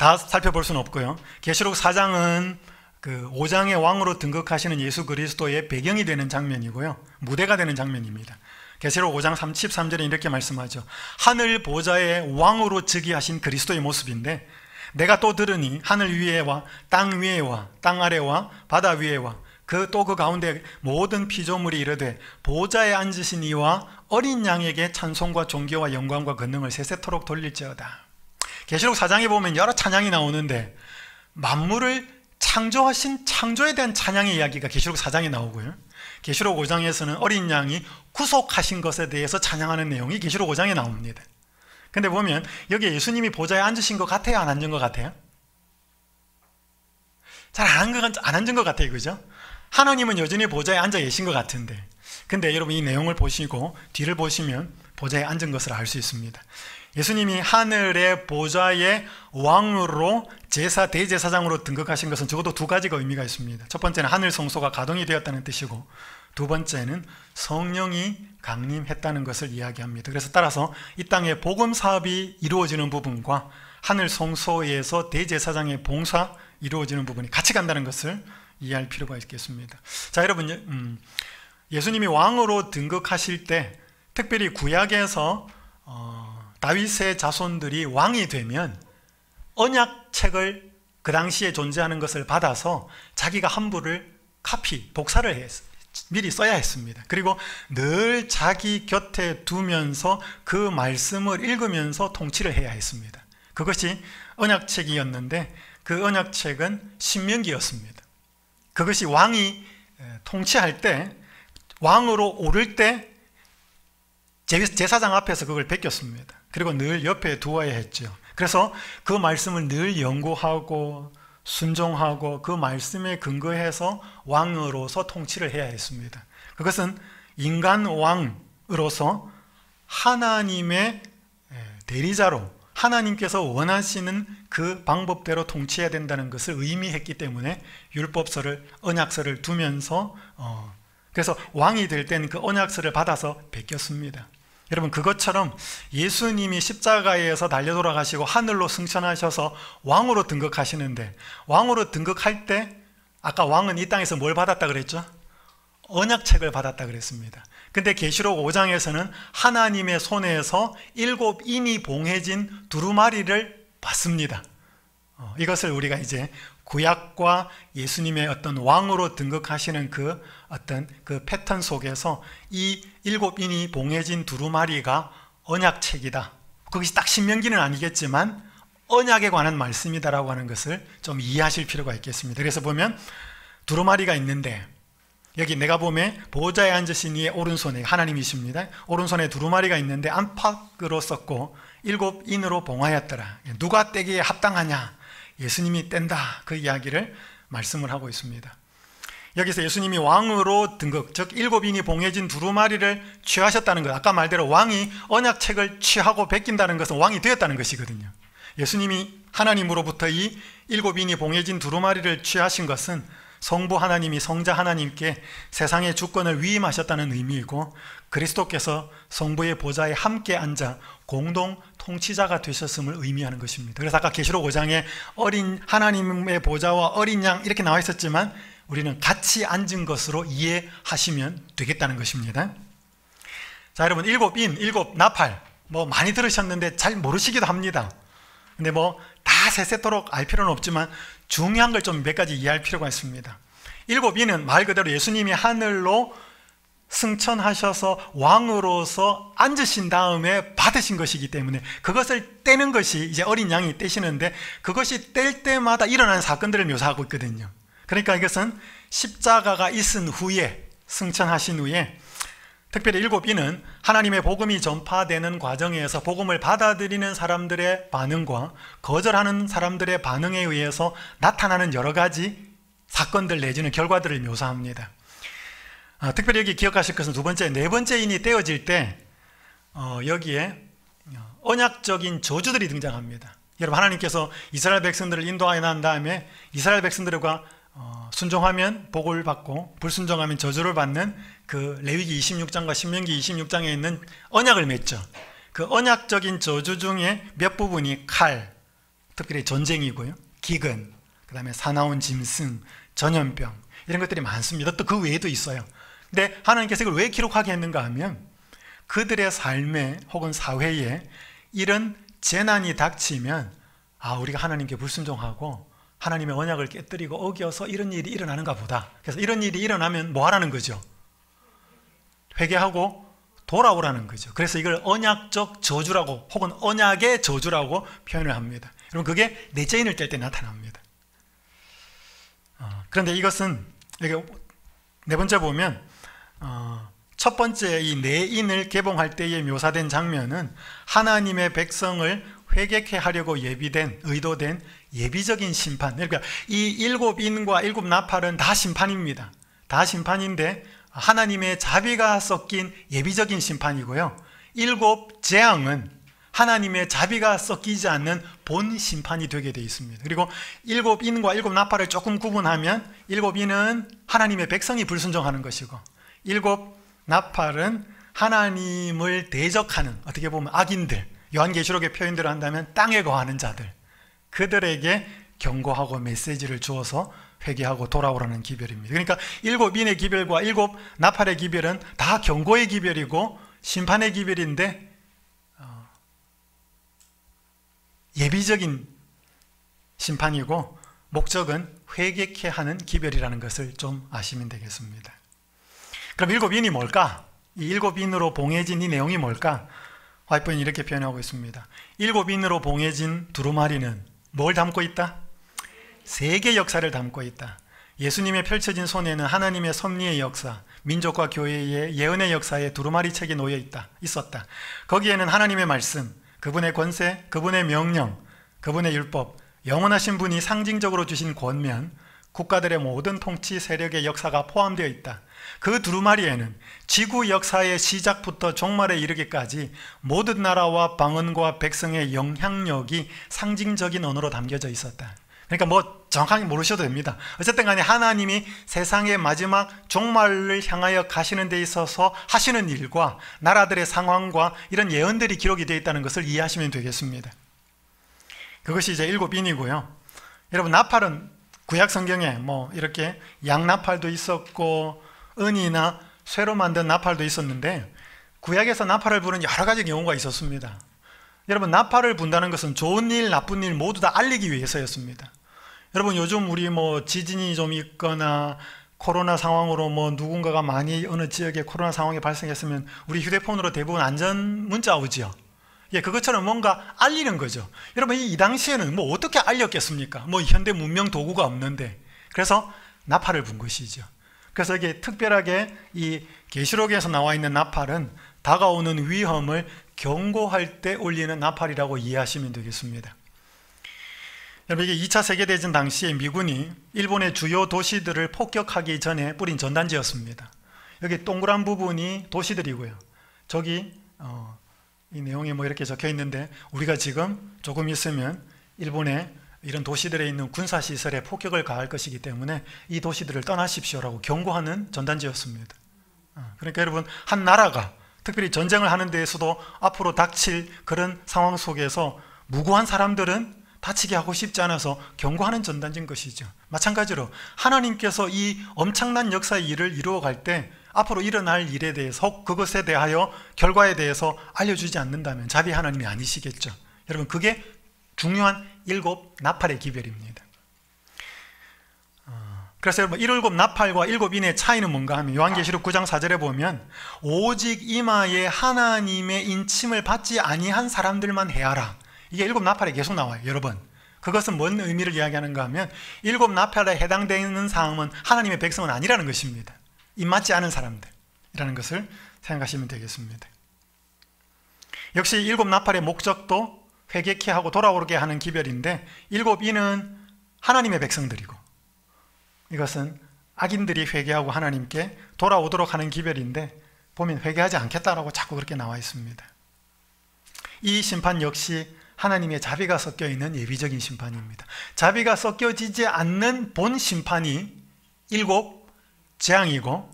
Speaker 3: 다 살펴볼 수는 없고요. 계시록 4장은 그 5장의 왕으로 등극하시는 예수 그리스도의 배경이 되는 장면이고요. 무대가 되는 장면입니다. 계시록 5장 33절에 이렇게 말씀하죠. 하늘 보좌의 왕으로 즉위하신 그리스도의 모습인데 내가 또 들으니 하늘 위에와 땅 위에와 땅 아래와 바다 위에와 그 가운데 모든 피조물이 이르되 보좌에 앉으신 이와 어린 양에게 찬송과 존귀와 영광과 권능을 세세토록 돌릴지어다. 계시록 4장에 보면 여러 찬양이 나오는데 만물을 창조하신 창조에 대한 찬양의 이야기가 계시록 4장에 나오고요. 계시록 5장에서는 어린 양이 구속하신 것에 대해서 찬양하는 내용이 계시록 5장에 나옵니다. 근데 보면 여기 예수님이 보좌에 앉으신 것 같아요? 안 앉은 것 같아요? 잘 안 앉은 것 같아요. 그죠? 하나님은 여전히 보좌에 앉아 계신 것 같은데, 근데 여러분 이 내용을 보시고 뒤를 보시면 보좌에 앉은 것을 알 수 있습니다. 예수님이 하늘의 보좌의 왕으로 대제사장으로 등극하신 것은 적어도 두 가지가 의미가 있습니다. 첫 번째는 하늘 성소가 가동이 되었다는 뜻이고, 두 번째는 성령이 강림했다는 것을 이야기합니다. 그래서 따라서 이 땅에 복음 사업이 이루어지는 부분과 하늘 성소에서 대제사장의 봉사 이루어지는 부분이 같이 간다는 것을 이해할 필요가 있겠습니다. 자, 여러분, 예수님이 왕으로 등극하실 때 특별히 구약에서 다윗의 자손들이 왕이 되면 언약책을 그 당시에 존재하는 것을 받아서 자기가 한부를 복사를 미리 써야 했습니다. 그리고 늘 자기 곁에 두면서 그 말씀을 읽으면서 통치를 해야 했습니다. 그것이 언약책이었는데 그 언약책은 신명기였습니다. 그것이 왕이 통치할 때, 왕으로 오를 때 제사장 앞에서 그걸 베꼈습니다. 그리고 늘 옆에 두어야 했죠. 그래서 그 말씀을 늘 연구하고 순종하고 그 말씀에 근거해서 왕으로서 통치를 해야 했습니다. 그것은 인간 왕으로서 하나님의 대리자로 하나님께서 원하시는 그 방법대로 통치해야 된다는 것을 의미했기 때문에 율법서를, 언약서를 두면서 그래서 왕이 될 때는 그 언약서를 받아서 베꼈습니다. 여러분, 그것처럼 예수님이 십자가에서 달려 돌아가시고 하늘로 승천하셔서 왕으로 등극하시는데, 왕으로 등극할 때 아까 왕은 이 땅에서 뭘 받았다 그랬죠? 언약책을 받았다 그랬습니다. 근데 계시록 5장에서는 하나님의 손에서 7인이 봉해진 두루마리를 받습니다. 이것을 우리가 이제 구약과 예수님의 어떤 왕으로 등극하시는 그 어떤 그 패턴 속에서 이 7인이 봉해진 두루마리가 언약책이다. 그것이 딱 신명기는 아니겠지만 언약에 관한 말씀이다라고 하는 것을 좀 이해하실 필요가 있겠습니다. 그래서 보면 두루마리가 있는데, 여기 내가 보면 보좌에 앉으신 이의 오른손에 하나님이십니다. 오른손에 두루마리가 있는데 안팎으로 썼고 7인으로 봉하였더라. 누가 떼기에 합당하냐? 예수님이 뗀다. 그 이야기를 말씀을 하고 있습니다. 여기서 예수님이 왕으로 등극, 즉 7인이 봉해진 두루마리를 취하셨다는 것, 아까 말대로 왕이 언약책을 취하고 베낀다는 것은 왕이 되었다는 것이거든요. 예수님이 하나님으로부터 이 7인이 봉해진 두루마리를 취하신 것은 성부 하나님이 성자 하나님께 세상의 주권을 위임하셨다는 의미이고, 그리스도께서 성부의 보좌에 함께 앉아 공동 통치자가 되셨음을 의미하는 것입니다. 그래서 아까 계시록 5장에 어린 하나님의 보좌와 어린 양 이렇게 나와 있었지만 우리는 같이 앉은 것으로 이해하시면 되겠다는 것입니다. 자, 여러분, 7인, 7나팔 많이 들으셨는데 잘 모르시기도 합니다. 근데 다 세세토록 알 필요는 없지만 중요한 걸 좀 몇 가지 이해할 필요가 있습니다. 7인은 말 그대로 예수님이 하늘로 승천하셔서 왕으로서 앉으신 다음에 받으신 것이기 때문에 그것을 떼는 것이 이제 어린 양이 떼시는데, 그것이 뗄 때마다 일어나는 사건들을 묘사하고 있거든요. 그러니까 이것은 십자가가 있은 후에, 승천하신 후에 특별히 7인은 하나님의 복음이 전파되는 과정에서 복음을 받아들이는 사람들의 반응과 거절하는 사람들의 반응에 의해서 나타나는 여러 가지 사건들 내지는 결과들을 묘사합니다. 특별히 여기 기억하실 것은 두 번째, 네 번째 인이 떼어질 때 여기에 언약적인 저주들이 등장합니다. 여러분, 하나님께서 이스라엘 백성들을 인도하여 난 다음에 이스라엘 백성들과 순종하면 복을 받고 불순종하면 저주를 받는 그 레위기 26장과 신명기 26장에 있는 언약을 맺죠. 그 언약적인 저주 중에 몇 부분이 칼, 특별히 전쟁이고요, 기근, 그 다음에 사나운 짐승, 전염병, 이런 것들이 많습니다. 또 그 외에도 있어요. 근데 하나님께서 이걸 왜 기록하게 했는가 하면 그들의 삶에 혹은 사회에 이런 재난이 닥치면 우리가 하나님께 불순종하고 하나님의 언약을 깨뜨리고 어겨서 이런 일이 일어나는가 보다. 그래서 이런 일이 일어나면 뭐 하라는 거죠? 회개하고 돌아오라는 거죠. 그래서 이걸 언약적 저주라고 혹은 언약의 저주라고 표현을 합니다. 여러분, 그게 내재인을 뗄 때 나타납니다. 그런데 이것은 여기 네 번째 보면 첫 번째 이 내인을 개봉할 때에 묘사된 장면은 하나님의 백성을 회개케 하려고 의도된 예비적인 심판. 그러니까 이 일곱 인과 일곱 나팔은 다 심판입니다. 다 심판인데 하나님의 자비가 섞인 예비적인 심판이고요, 일곱 재앙은 하나님의 자비가 섞이지 않는 본 심판이 되게 되어 있습니다. 그리고 일곱 인과 일곱 나팔을 조금 구분하면 일곱 인은 하나님의 백성이 불순종하는 것이고 일곱 나팔은 하나님을 대적하는, 어떻게 보면 악인들, 요한계시록의 표현대로 한다면 땅에 거하는 자들, 그들에게 경고하고 메시지를 주어서 회개하고 돌아오라는 기별입니다. 그러니까 일곱 인의 기별과 일곱 나팔의 기별은 다 경고의 기별이고 심판의 기별인데 예비적인 심판이고 목적은 회개케 하는 기별이라는 것을 좀 아시면 되겠습니다. 그럼 일곱 인이 뭘까? 이 일곱 인으로 봉해진 이 내용이 뭘까? 화이트는 이렇게 표현하고 있습니다. 일곱 인으로 봉해진 두루마리는 뭘 담고 있다? 세계 역사를 담고 있다. 예수님의 펼쳐진 손에는 하나님의 섭리의 역사, 민족과 교회의 예언의 역사에 두루마리 책이 놓여 있었다. 거기에는 하나님의 말씀, 그분의 권세, 그분의 명령, 그분의 율법, 영원하신 분이 상징적으로 주신 권면, 국가들의 모든 통치 세력의 역사가 포함되어 있다. 그 두루마리에는 지구 역사의 시작부터 종말에 이르기까지 모든 나라와 방언과 백성의 영향력이 상징적인 언어로 담겨져 있었다. 그러니까 뭐 정확하게 모르셔도 됩니다. 어쨌든 간에 하나님이 세상의 마지막 종말을 향하여 가시는 데 있어서 하시는 일과 나라들의 상황과 이런 예언들이 기록이 되어 있다는 것을 이해하시면 되겠습니다. 그것이 이제 일곱 인이고요. 여러분, 나팔은 구약 성경에 뭐 이렇게 양나팔도 있었고 은이나 쇠로 만든 나팔도 있었는데 구약에서 나팔을 부는 여러 가지 경우가 있었습니다. 여러분, 나팔을 분다는 것은 좋은 일, 나쁜 일 모두 다 알리기 위해서였습니다. 여러분, 요즘 우리 뭐 지진이 좀 있거나 코로나 상황으로 뭐 누군가가 많이 어느 지역에 코로나 상황이 발생했으면 우리 휴대폰으로 대부분 안전 문자 오지요. 예, 그것처럼 뭔가 알리는 거죠. 여러분, 이 당시에는 뭐 어떻게 알렸겠습니까? 뭐 현대 문명 도구가 없는데. 그래서 나팔을 분 것이죠. 그래서 이게 특별하게 이 계시록에서 나와 있는 나팔은 다가오는 위험을 경고할 때 울리는 나팔이라고 이해하시면 되겠습니다. 여러분, 이게 2차 세계대전 당시에 미군이 일본의 주요 도시들을 폭격하기 전에 뿌린 전단지였습니다. 여기 동그란 부분이 도시들이고요. 저기 이 내용이 뭐 이렇게 적혀 있는데 우리가 지금 조금 있으면 일본의 이런 도시들에 있는 군사시설에 폭격을 가할 것이기 때문에 이 도시들을 떠나십시오라고 경고하는 전단지였습니다. 그러니까 여러분, 한 나라가 특별히 전쟁을 하는 데에서도 앞으로 닥칠 그런 상황 속에서 무고한 사람들은 다치게 하고 싶지 않아서 경고하는 전단지인 것이죠. 마찬가지로 하나님께서 이 엄청난 역사의 일을 이루어갈 때 앞으로 일어날 일에 대해서 혹 그것에 대하여 결과에 대해서 알려주지 않는다면 자비 하나님이 아니시겠죠. 여러분, 그게 중요한 일곱 나팔의 기별입니다. 그래서 여러분, 일곱 나팔과 일곱 인의 차이는 뭔가 하면 요한계시록 9장 4절에 보면 오직 이마에 하나님의 인침을 받지 아니한 사람들만 해하라. 이게 일곱 나팔에 계속 나와요. 여러분, 그것은 뭔 의미를 이야기하는가 하면 일곱 나팔에 해당되는 사람은 하나님의 백성은 아니라는 것입니다. 입맞지 않은 사람들이라는 것을 생각하시면 되겠습니다. 역시 일곱 나팔의 목적도 회개케 하고 돌아오게 하는 기별인데 일곱 인은 하나님의 백성들이고 이것은 악인들이 회개하고 하나님께 돌아오도록 하는 기별인데 보면 회개하지 않겠다라고 자꾸 그렇게 나와 있습니다. 이 심판 역시 하나님의 자비가 섞여 있는 예비적인 심판입니다. 자비가 섞여지지 않는 본 심판이 일곱 재앙이고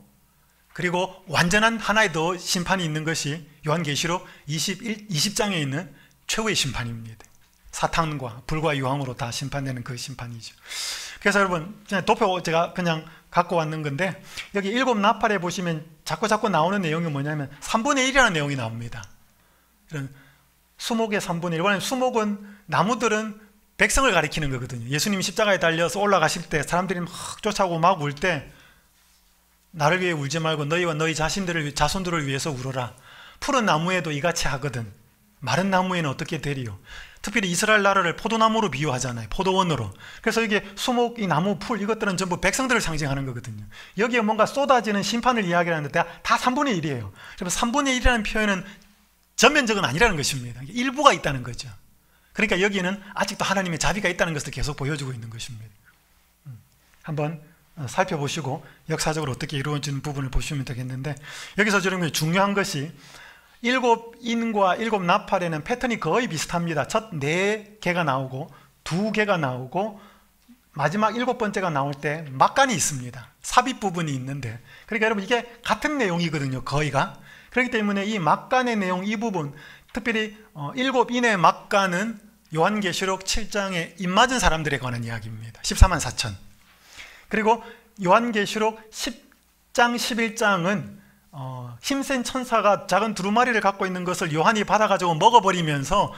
Speaker 3: 그리고 완전한 하나의 더 심판이 있는 것이 요한계시록 20장에 있는 최후의 심판입니다. 사탄과 불과 유황으로 다 심판되는 그 심판이죠. 그래서 여러분, 도표 제가 그냥 갖고 왔는 건데, 여기 7 나팔에 보시면 자꾸 나오는 내용이 뭐냐면 3분의 1이라는 내용이 나옵니다. 이런 수목의 3분의 1. 왜냐하면 수목은, 나무들은 백성을 가리키는 거거든요. 예수님이 십자가에 달려서 올라가실 때 사람들이 막 쫓아오고 막 울 때, 나를 위해 울지 말고 너희와 너희 자손들을 위해서 울어라. 푸른 나무에도 이같이 하거든 마른 나무에는 어떻게 되리요. 특별히 이스라엘 나라를 포도나무로 비유하잖아요. 포도원으로. 그래서 이게 수목, 이 나무, 풀, 이것들은 전부 백성들을 상징하는 거거든요. 여기에 뭔가 쏟아지는 심판을 이야기하는데 다 3분의 1이에요. 그래서 3분의 1이라는 표현은 전면적은 아니라는 것입니다. 일부가 있다는 거죠. 그러니까 여기는 아직도 하나님의 자비가 있다는 것을 계속 보여주고 있는 것입니다. 한번 살펴보시고 역사적으로 어떻게 이루어지는 부분을 보시면 되겠는데, 여기서 여러분 중요한 것이 7인과 7 나팔에는 패턴이 거의 비슷합니다. 첫 4개가 나오고 2개가 나오고 마지막 7번째가 나올 때 막간이 있습니다. 삽입 부분이 있는데, 그러니까 여러분 이게 같은 내용이거든요. 거의가. 그렇기 때문에 이 막간의 내용, 이 부분, 특별히 7인의 막간은 요한계시록 7장에 입맞은 사람들에 관한 이야기입니다. 14만 4천. 그리고 요한계시록 10장 11장은 힘센 천사가 작은 두루마리를 갖고 있는 것을 요한이 받아가지고 먹어버리면서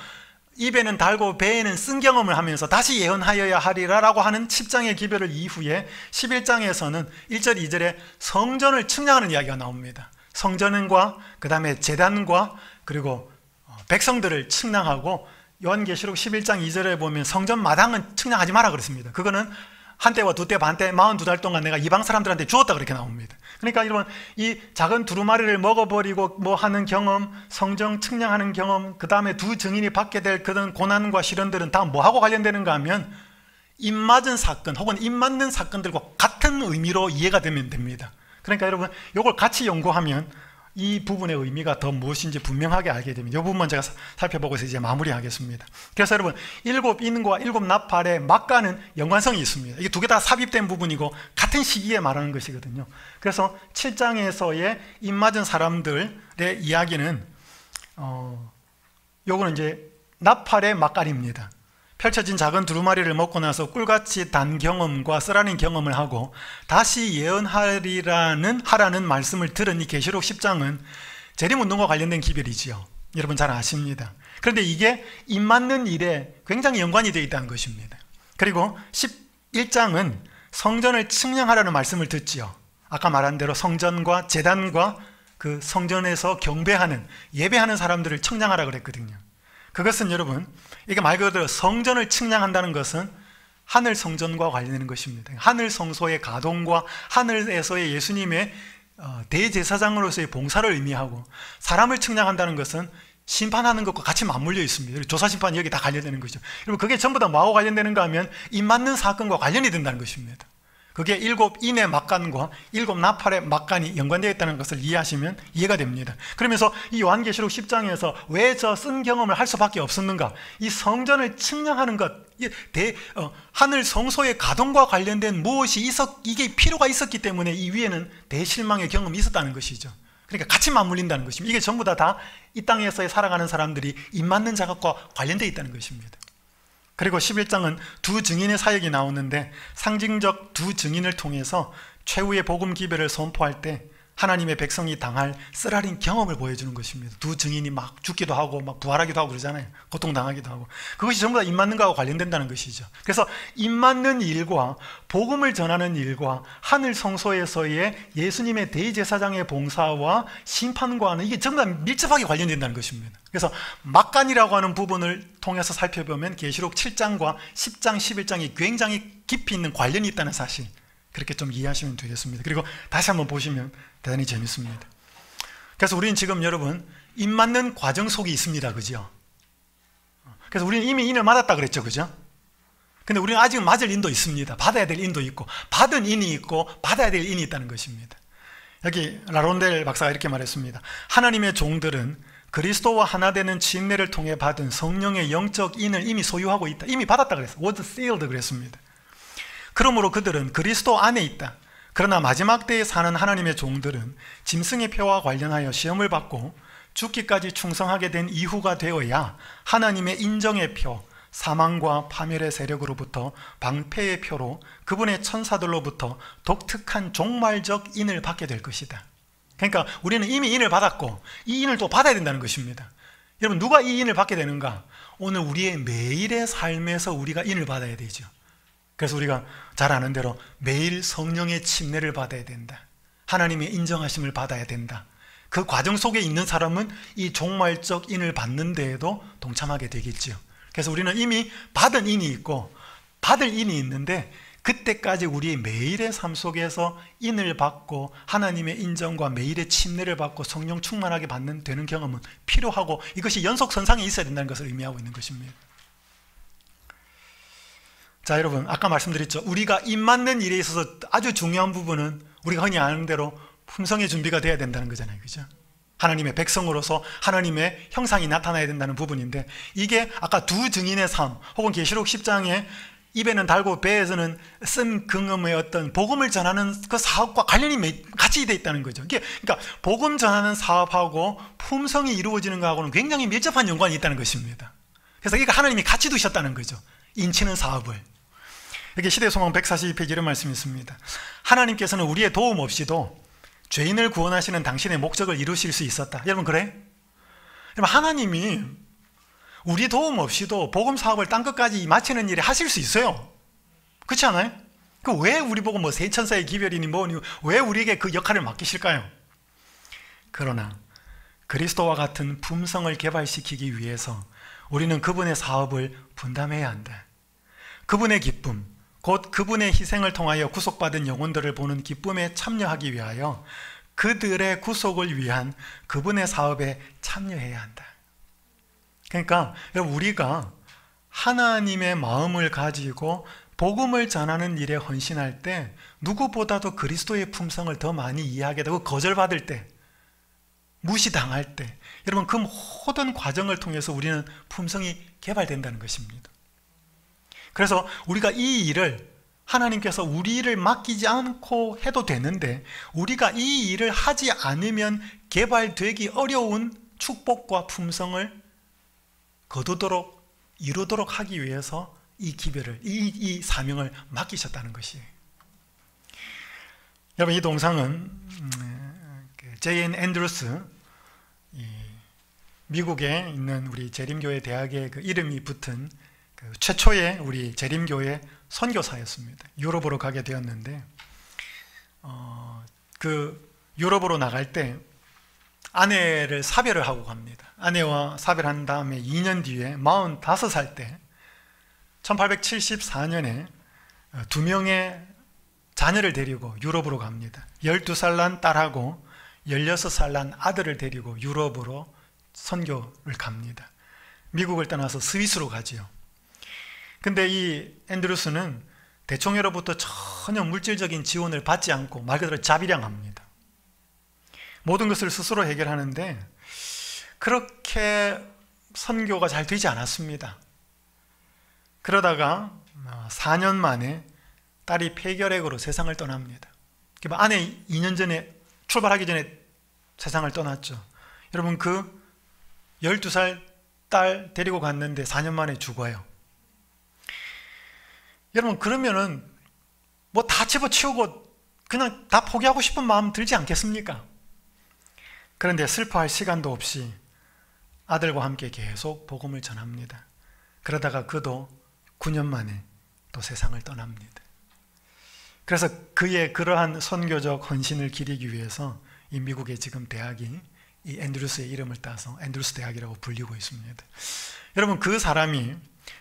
Speaker 3: 입에는 달고 배에는 쓴 경험을 하면서 다시 예언하여야 하리라 라고 하는 10장의 기별을 이후에 11장에서는 1절 2절에 성전을 측량하는 이야기가 나옵니다. 성전과 그 다음에 제단과 그리고 백성들을 측량하고, 요한계시록 11장 2절에 보면 성전 마당은 측량하지 마라 그랬습니다. 그거는 한때와 두때 반때 42달 동안 내가 이방 사람들한테 주었다 그렇게 나옵니다. 그러니까 여러분, 이 작은 두루마리를 먹어버리고 뭐 하는 경험, 성전 측량하는 경험, 그 다음에 두 증인이 받게 될 그런 고난과 시련들은 다 뭐하고 관련되는가 하면 입맞은 사건 혹은 입맞는 사건들과 같은 의미로 이해가 되면 됩니다. 그러니까 여러분, 이걸 같이 연구하면 이 부분의 의미가 더 무엇인지 분명하게 알게 됩니다. 이 부분만 제가 살펴보고서 이제 마무리하겠습니다. 그래서 여러분, 7인과 7 나팔의 막간은 연관성이 있습니다. 이게 두 개 다 삽입된 부분이고 같은 시기에 말하는 것이거든요. 그래서 7장에서의 입맞은 사람들의 이야기는 요거는 이제 나팔의 막간입니다. 펼쳐진 작은 두루마리를 먹고 나서 꿀같이 단 경험과 쓰라린 경험을 하고 다시 예언하라는 말씀을 들은 이 계시록 10장은 재림운동과 관련된 기별이지요. 여러분 잘 아십니다. 그런데 이게 입맞는 일에 굉장히 연관이 되어 있다는 것입니다. 그리고 11장은 성전을 측량하라는 말씀을 듣지요. 아까 말한 대로 성전과 제단과 그 성전에서 경배하는, 예배하는 사람들을 측량하라 그랬거든요. 그것은 여러분, 이게 말 그대로 성전을 측량한다는 것은 하늘 성전과 관련되는 것입니다. 하늘 성소의 가동과 하늘에서의 예수님의 대제사장으로서의 봉사를 의미하고, 사람을 측량한다는 것은 심판하는 것과 같이 맞물려 있습니다. 조사심판이 여기 다 관련되는 거죠. 여러분, 그게 전부 다 뭐하고 관련되는가 하면 입맞는 사건과 관련이 된다는 것입니다. 그게 7인의 막간과 7 나팔의 막간이 연관되어 있다는 것을 이해하시면 이해가 됩니다. 그러면서 이 요한계시록 10장에서 왜 저 쓴 경험을 할 수밖에 없었는가? 이 성전을 측량하는 것, 하늘 성소의 가동과 관련된 무엇이 이게 필요가 있었기 때문에 이 위에는 대실망의 경험이 있었다는 것이죠. 그러니까 같이 맞물린다는 것입니다. 이게 전부 다 이 땅에서 살아가는 사람들이 입맞는 작업과 관련되어 있다는 것입니다. 그리고 11장은 두 증인의 사역이 나오는데, 상징적 두 증인을 통해서 최후의 복음 기별을 선포할 때 하나님의 백성이 당할 쓰라린 경험을 보여주는 것입니다. 두 증인이 막 죽기도 하고 막 부활하기도 하고 그러잖아요. 고통당하기도 하고. 그것이 전부 다 입맞는 것과 관련된다는 것이죠. 그래서 입맞는 일과 복음을 전하는 일과 하늘 성소에서의 예수님의 대제사장의 봉사와 심판과는 이게 전부 다 밀접하게 관련된다는 것입니다. 그래서 막간이라고 하는 부분을 통해서 살펴보면 계시록 7장과 10장, 11장이 굉장히 깊이 있는 관련이 있다는 사실, 그렇게 좀 이해하시면 되겠습니다. 그리고 다시 한번 보시면 대단히 재밌습니다. 그래서 우리는 지금 여러분 입맞는 과정 속에 있습니다. 그죠? 그래서 우리는 이미 인을 맞았다 그랬죠. 그죠? 근데 우리는 아직 맞을 인도 있습니다. 받아야 될 인도 있고, 받은 인이 있고 받아야 될 인이 있다는 것입니다. 여기 라론델 박사가 이렇게 말했습니다. 하나님의 종들은 그리스도와 하나 되는 침례를 통해 받은 성령의 영적 인을 이미 소유하고 있다. 이미 받았다 그랬어요. was sealed 그랬습니다. 그러므로 그들은 그리스도 안에 있다. 그러나 마지막 때에 사는 하나님의 종들은 짐승의 표와 관련하여 시험을 받고 죽기까지 충성하게 된 이후가 되어야 하나님의 인정의 표, 사망과 파멸의 세력으로부터 방패의 표로 그분의 천사들로부터 독특한 종말적 인을 받게 될 것이다. 그러니까 우리는 이미 인을 받았고 이 인을 또 받아야 된다는 것입니다. 여러분, 누가 이 인을 받게 되는가? 오늘 우리의 매일의 삶에서 우리가 인을 받아야 되죠. 그래서 우리가 잘 아는 대로 매일 성령의 침례를 받아야 된다. 하나님의 인정하심을 받아야 된다. 그 과정 속에 있는 사람은 이 종말적 인을 받는 데에도 동참하게 되겠죠. 그래서 우리는 이미 받은 인이 있고 받을 인이 있는데, 그때까지 우리 매일의 삶 속에서 인을 받고 하나님의 인정과 매일의 침례를 받고 성령 충만하게 되는 경험은 필요하고, 이것이 연속선상에 있어야 된다는 것을 의미하고 있는 것입니다. 자, 여러분, 아까 말씀드렸죠. 우리가 인 맞는 일에 있어서 아주 중요한 부분은 우리가 흔히 아는 대로 품성의 준비가 돼야 된다는 거잖아요. 그죠? 하나님의 백성으로서 하나님의 형상이 나타나야 된다는 부분인데, 이게 아까 두 증인의 삶, 혹은 계시록 10장에 입에는 달고 배에서는 쓴 긍음의 어떤 복음을 전하는 그 사업과 관련이 같이 되어 있다는 거죠. 그러니까 복음 전하는 사업하고 품성이 이루어지는 것하고는 굉장히 밀접한 연관이 있다는 것입니다. 그래서 이거 하나님이 같이 두셨다는 거죠. 인치는 사업을. 여기 시대소망 142페이지 이런 말씀이 있습니다. 하나님께서는 우리의 도움 없이도 죄인을 구원하시는 당신의 목적을 이루실 수 있었다. 여러분, 그래? 여러분, 하나님이 우리 도움 없이도 복음 사업을 땅 끝까지 마치는 일을 하실 수 있어요. 그렇지 않아요? 왜 우리 보고 뭐 세천사의 기별이니 뭐니 왜 우리에게 그 역할을 맡기실까요? 그러나 그리스도와 같은 품성을 개발시키기 위해서 우리는 그분의 사업을 분담해야 한다. 그분의 기쁨, 곧 그분의 희생을 통하여 구속받은 영혼들을 보는 기쁨에 참여하기 위하여 그들의 구속을 위한 그분의 사업에 참여해야 한다. 그러니까 우리가 하나님의 마음을 가지고 복음을 전하는 일에 헌신할 때 누구보다도 그리스도의 품성을 더 많이 이해하게 되고, 거절받을 때, 무시당할 때, 여러분, 그 모든 과정을 통해서 우리는 품성이 개발된다는 것입니다. 그래서 우리가 이 일을 하나님께서 우리 일을 맡기지 않고 해도 되는데, 우리가 이 일을 하지 않으면 개발되기 어려운 축복과 품성을 거두도록 이루도록 하기 위해서 이 기별을, 이 사명을 맡기셨다는 것이에요. 여러분, 이 동상은 J.N. 앤드루스, 미국에 있는 우리 재림교회 대학에 그 이름이 붙은 그 최초의 우리 재림교회 선교사였습니다. 유럽으로 가게 되었는데, 그 유럽으로 나갈 때 아내를 사별을 하고 갑니다. 아내와 사별한 다음에 2년 뒤에 45살 때 1874년에 2명의 자녀를 데리고 유럽으로 갑니다. 12살 난 딸하고 16살 난 아들을 데리고 유럽으로 선교를 갑니다. 미국을 떠나서 스위스로 가지요. 근데 이 앤드루스는 대총회로부터 전혀 물질적인 지원을 받지 않고 말 그대로 자비량합니다. 모든 것을 스스로 해결하는데 그렇게 선교가 잘 되지 않았습니다. 그러다가 4년 만에 딸이 폐결핵으로 세상을 떠납니다. 아내 2년 전에 출발하기 전에 세상을 떠났죠. 여러분, 그 12살 딸 데리고 갔는데 4년 만에 죽어요. 여러분, 그러면은 뭐 다 집어치우고 그냥 다 포기하고 싶은 마음 들지 않겠습니까? 그런데 슬퍼할 시간도 없이 아들과 함께 계속 복음을 전합니다. 그러다가 그도 9년 만에 또 세상을 떠납니다. 그래서 그의 그러한 선교적 헌신을 기리기 위해서 이 미국의 지금 대학이 이 앤드루스의 이름을 따서 앤드루스 대학이라고 불리고 있습니다. 여러분, 그 사람이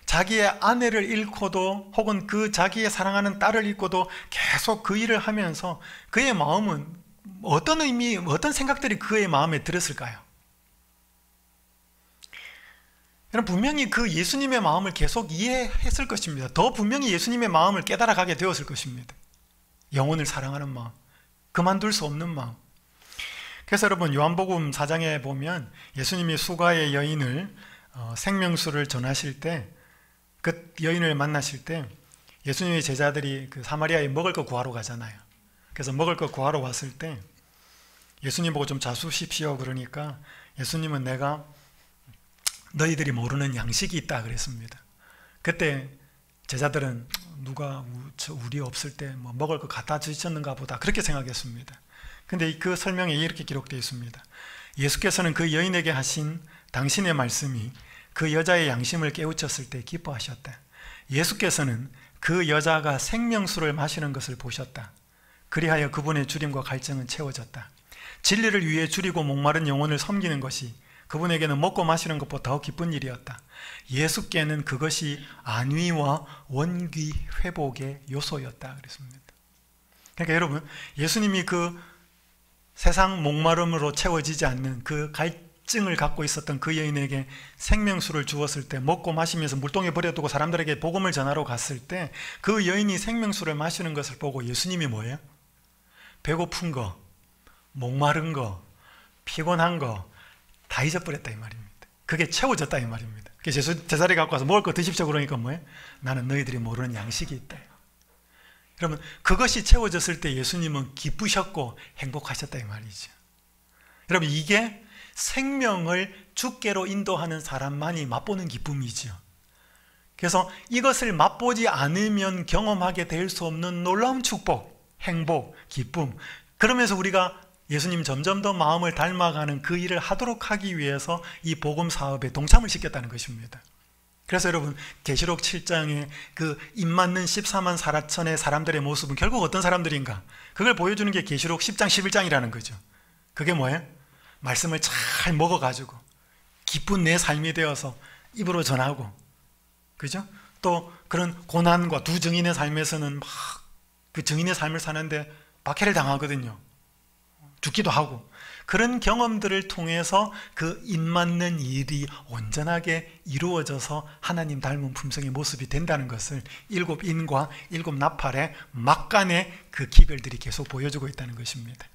Speaker 3: 자기의 아내를 잃고도 혹은 그 자기의 사랑하는 딸을 잃고도 계속 그 일을 하면서 그의 마음은 어떤 의미, 어떤 생각들이 그의 마음에 들었을까요? 여러분, 분명히 그 예수님의 마음을 계속 이해했을 것입니다. 더 분명히 예수님의 마음을 깨달아가게 되었을 것입니다. 영혼을 사랑하는 마음, 그만둘 수 없는 마음. 그래서 여러분, 요한복음 4장에 보면 예수님이 수가의 여인을 생명수를 전하실 때, 그 여인을 만나실 때 예수님의 제자들이 그 사마리아에 먹을 거 구하러 가잖아요. 그래서 먹을 거 구하러 왔을 때 예수님 보고 좀 자수십시오 그러니까 예수님은 내가 너희들이 모르는 양식이 있다 그랬습니다. 그때 제자들은 누가 우리 없을 때 뭐 먹을 거 갖다 주셨는가 보다 그렇게 생각했습니다. 근데 그 설명에 이렇게 기록되어 있습니다. 예수께서는 그 여인에게 하신 당신의 말씀이 그 여자의 양심을 깨우쳤을 때 기뻐하셨다. 예수께서는 그 여자가 생명수를 마시는 것을 보셨다. 그리하여 그분의 주림과 갈증은 채워졌다. 진리를 위해 줄이고 목마른 영혼을 섬기는 것이 그분에게는 먹고 마시는 것보다 더 기쁜 일이었다. 예수께는 그것이 안위와 원귀 회복의 요소였다 그랬습니다. 그러니까 여러분, 예수님이 그 세상 목마름으로 채워지지 않는 그 갈증을 갖고 있었던 그 여인에게 생명수를 주었을 때, 먹고 마시면서 물동에 버려두고 사람들에게 복음을 전하러 갔을 때 그 여인이 생명수를 마시는 것을 보고 예수님이 뭐예요? 배고픈 거, 목마른 거, 피곤한 거 다 잊어버렸다 이 말입니다. 그게 채워졌다 이 말입니다. 그래서 제자리에 갖고 와서 먹을 거 드십시오 그러니까 뭐예요? 나는 너희들이 모르는 양식이 있다. 여러분, 그것이 채워졌을 때 예수님은 기쁘셨고 행복하셨다 이 말이죠. 여러분, 이게 생명을 주께로 인도하는 사람만이 맛보는 기쁨이죠. 그래서 이것을 맛보지 않으면 경험하게 될 수 없는 놀라운 축복, 행복, 기쁨. 그러면서 우리가 예수님 점점 더 마음을 닮아가는 그 일을 하도록 하기 위해서 이 복음 사업에 동참을 시켰다는 것입니다. 그래서 여러분, 계시록 7장에 그 입맞는 14만 4천의 사람들의 모습은 결국 어떤 사람들인가? 그걸 보여주는 게 계시록 10장 11장이라는 거죠. 그게 뭐예요? 말씀을 잘 먹어가지고 기쁜 내 삶이 되어서 입으로 전하고, 그죠? 또 그런 고난과 두 증인의 삶에서는 막 그 증인의 삶을 사는데 박해를 당하거든요. 죽기도 하고. 그런 경험들을 통해서 그 입맞는 일이 온전하게 이루어져서 하나님 닮은 품성의 모습이 된다는 것을 일곱 인과 일곱 나팔의 막간의 그 기별들이 계속 보여주고 있다는 것입니다.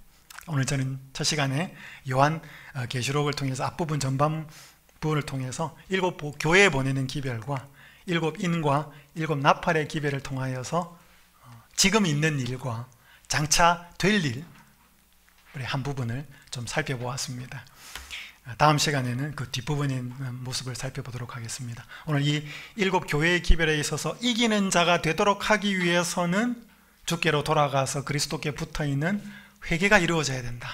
Speaker 3: 오늘 저는 첫 시간에 요한 계시록을 통해서 앞부분 전반부를 통해서 일곱 교회에 보내는 기별과 일곱 인과 일곱 나팔의 기별을 통하여서 지금 있는 일과 장차 될 일, 우리 한 부분을 좀 살펴보았습니다. 다음 시간에는 그 뒷부분의 모습을 살펴보도록 하겠습니다. 오늘 이 일곱 교회의 기별에 있어서 이기는 자가 되도록 하기 위해서는 주께로 돌아가서 그리스도께 붙어있는 회개가 이루어져야 된다.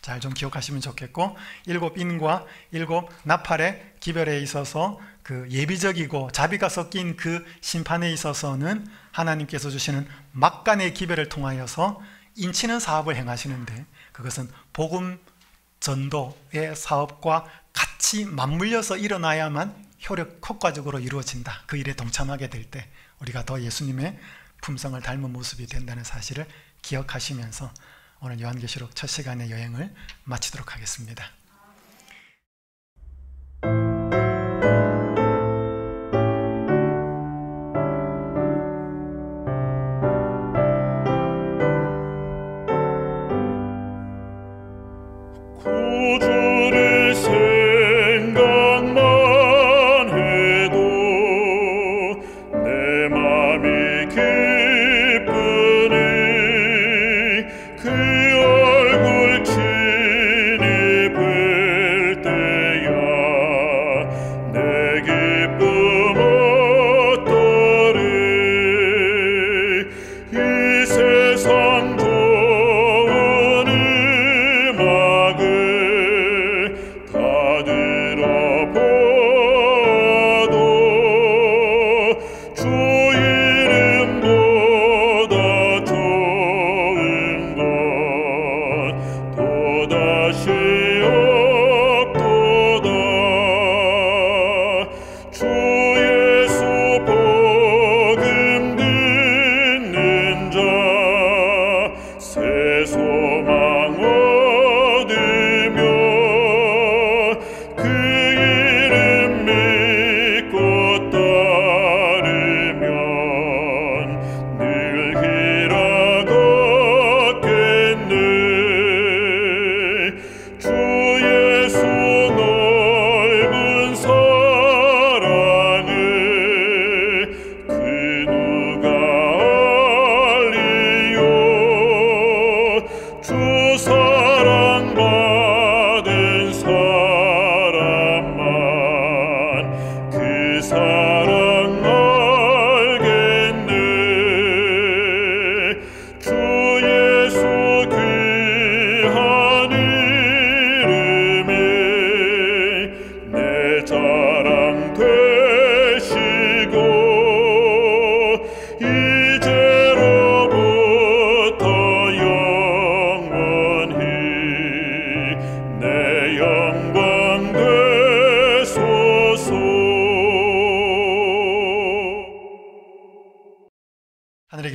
Speaker 3: 잘 좀 기억하시면 좋겠고, 일곱 인과 일곱 나팔의 기별에 있어서 그 예비적이고 자비가 섞인 그 심판에 있어서는 하나님께서 주시는 막간의 기별을 통하여서 인치는 사업을 행하시는데, 그것은 복음 전도의 사업과 같이 맞물려서 일어나야만 효과적으로 이루어진다. 그 일에 동참하게 될 때 우리가 더 예수님의 품성을 닮은 모습이 된다는 사실을 기억하시면서 오늘 요한계시록 첫 시간의 여행을 마치도록 하겠습니다.
Speaker 1: 구주를 생각만 해도 내 맘이 기쁘니 그 얼굴 친히 뵐 때야 내 기쁨 어떠리. 이 세상 좋은 음악을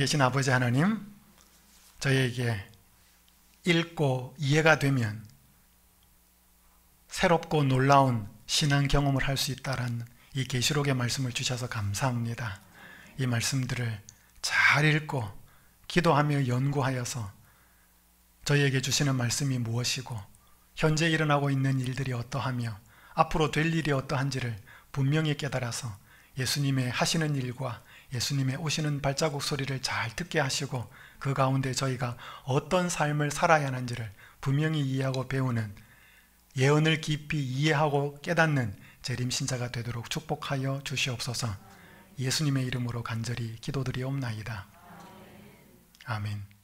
Speaker 3: 계신 아버지 하나님, 저희에게 읽고 이해가 되면 새롭고 놀라운 신앙 경험을 할 수 있다라는 이 계시록의 말씀을 주셔서 감사합니다. 이 말씀들을 잘 읽고 기도하며 연구하여서 저희에게 주시는 말씀이 무엇이고 현재 일어나고 있는 일들이 어떠하며 앞으로 될 일이 어떠한지를 분명히 깨달아서 예수님의 하시는 일과 예수님의 오시는 발자국 소리를 잘 듣게 하시고 그 가운데 저희가 어떤 삶을 살아야 하는지를 분명히 이해하고 배우는 예언을 깊이 이해하고 깨닫는 재림신자가 되도록 축복하여 주시옵소서. 예수님의 이름으로 간절히 기도드리옵나이다. 아멘.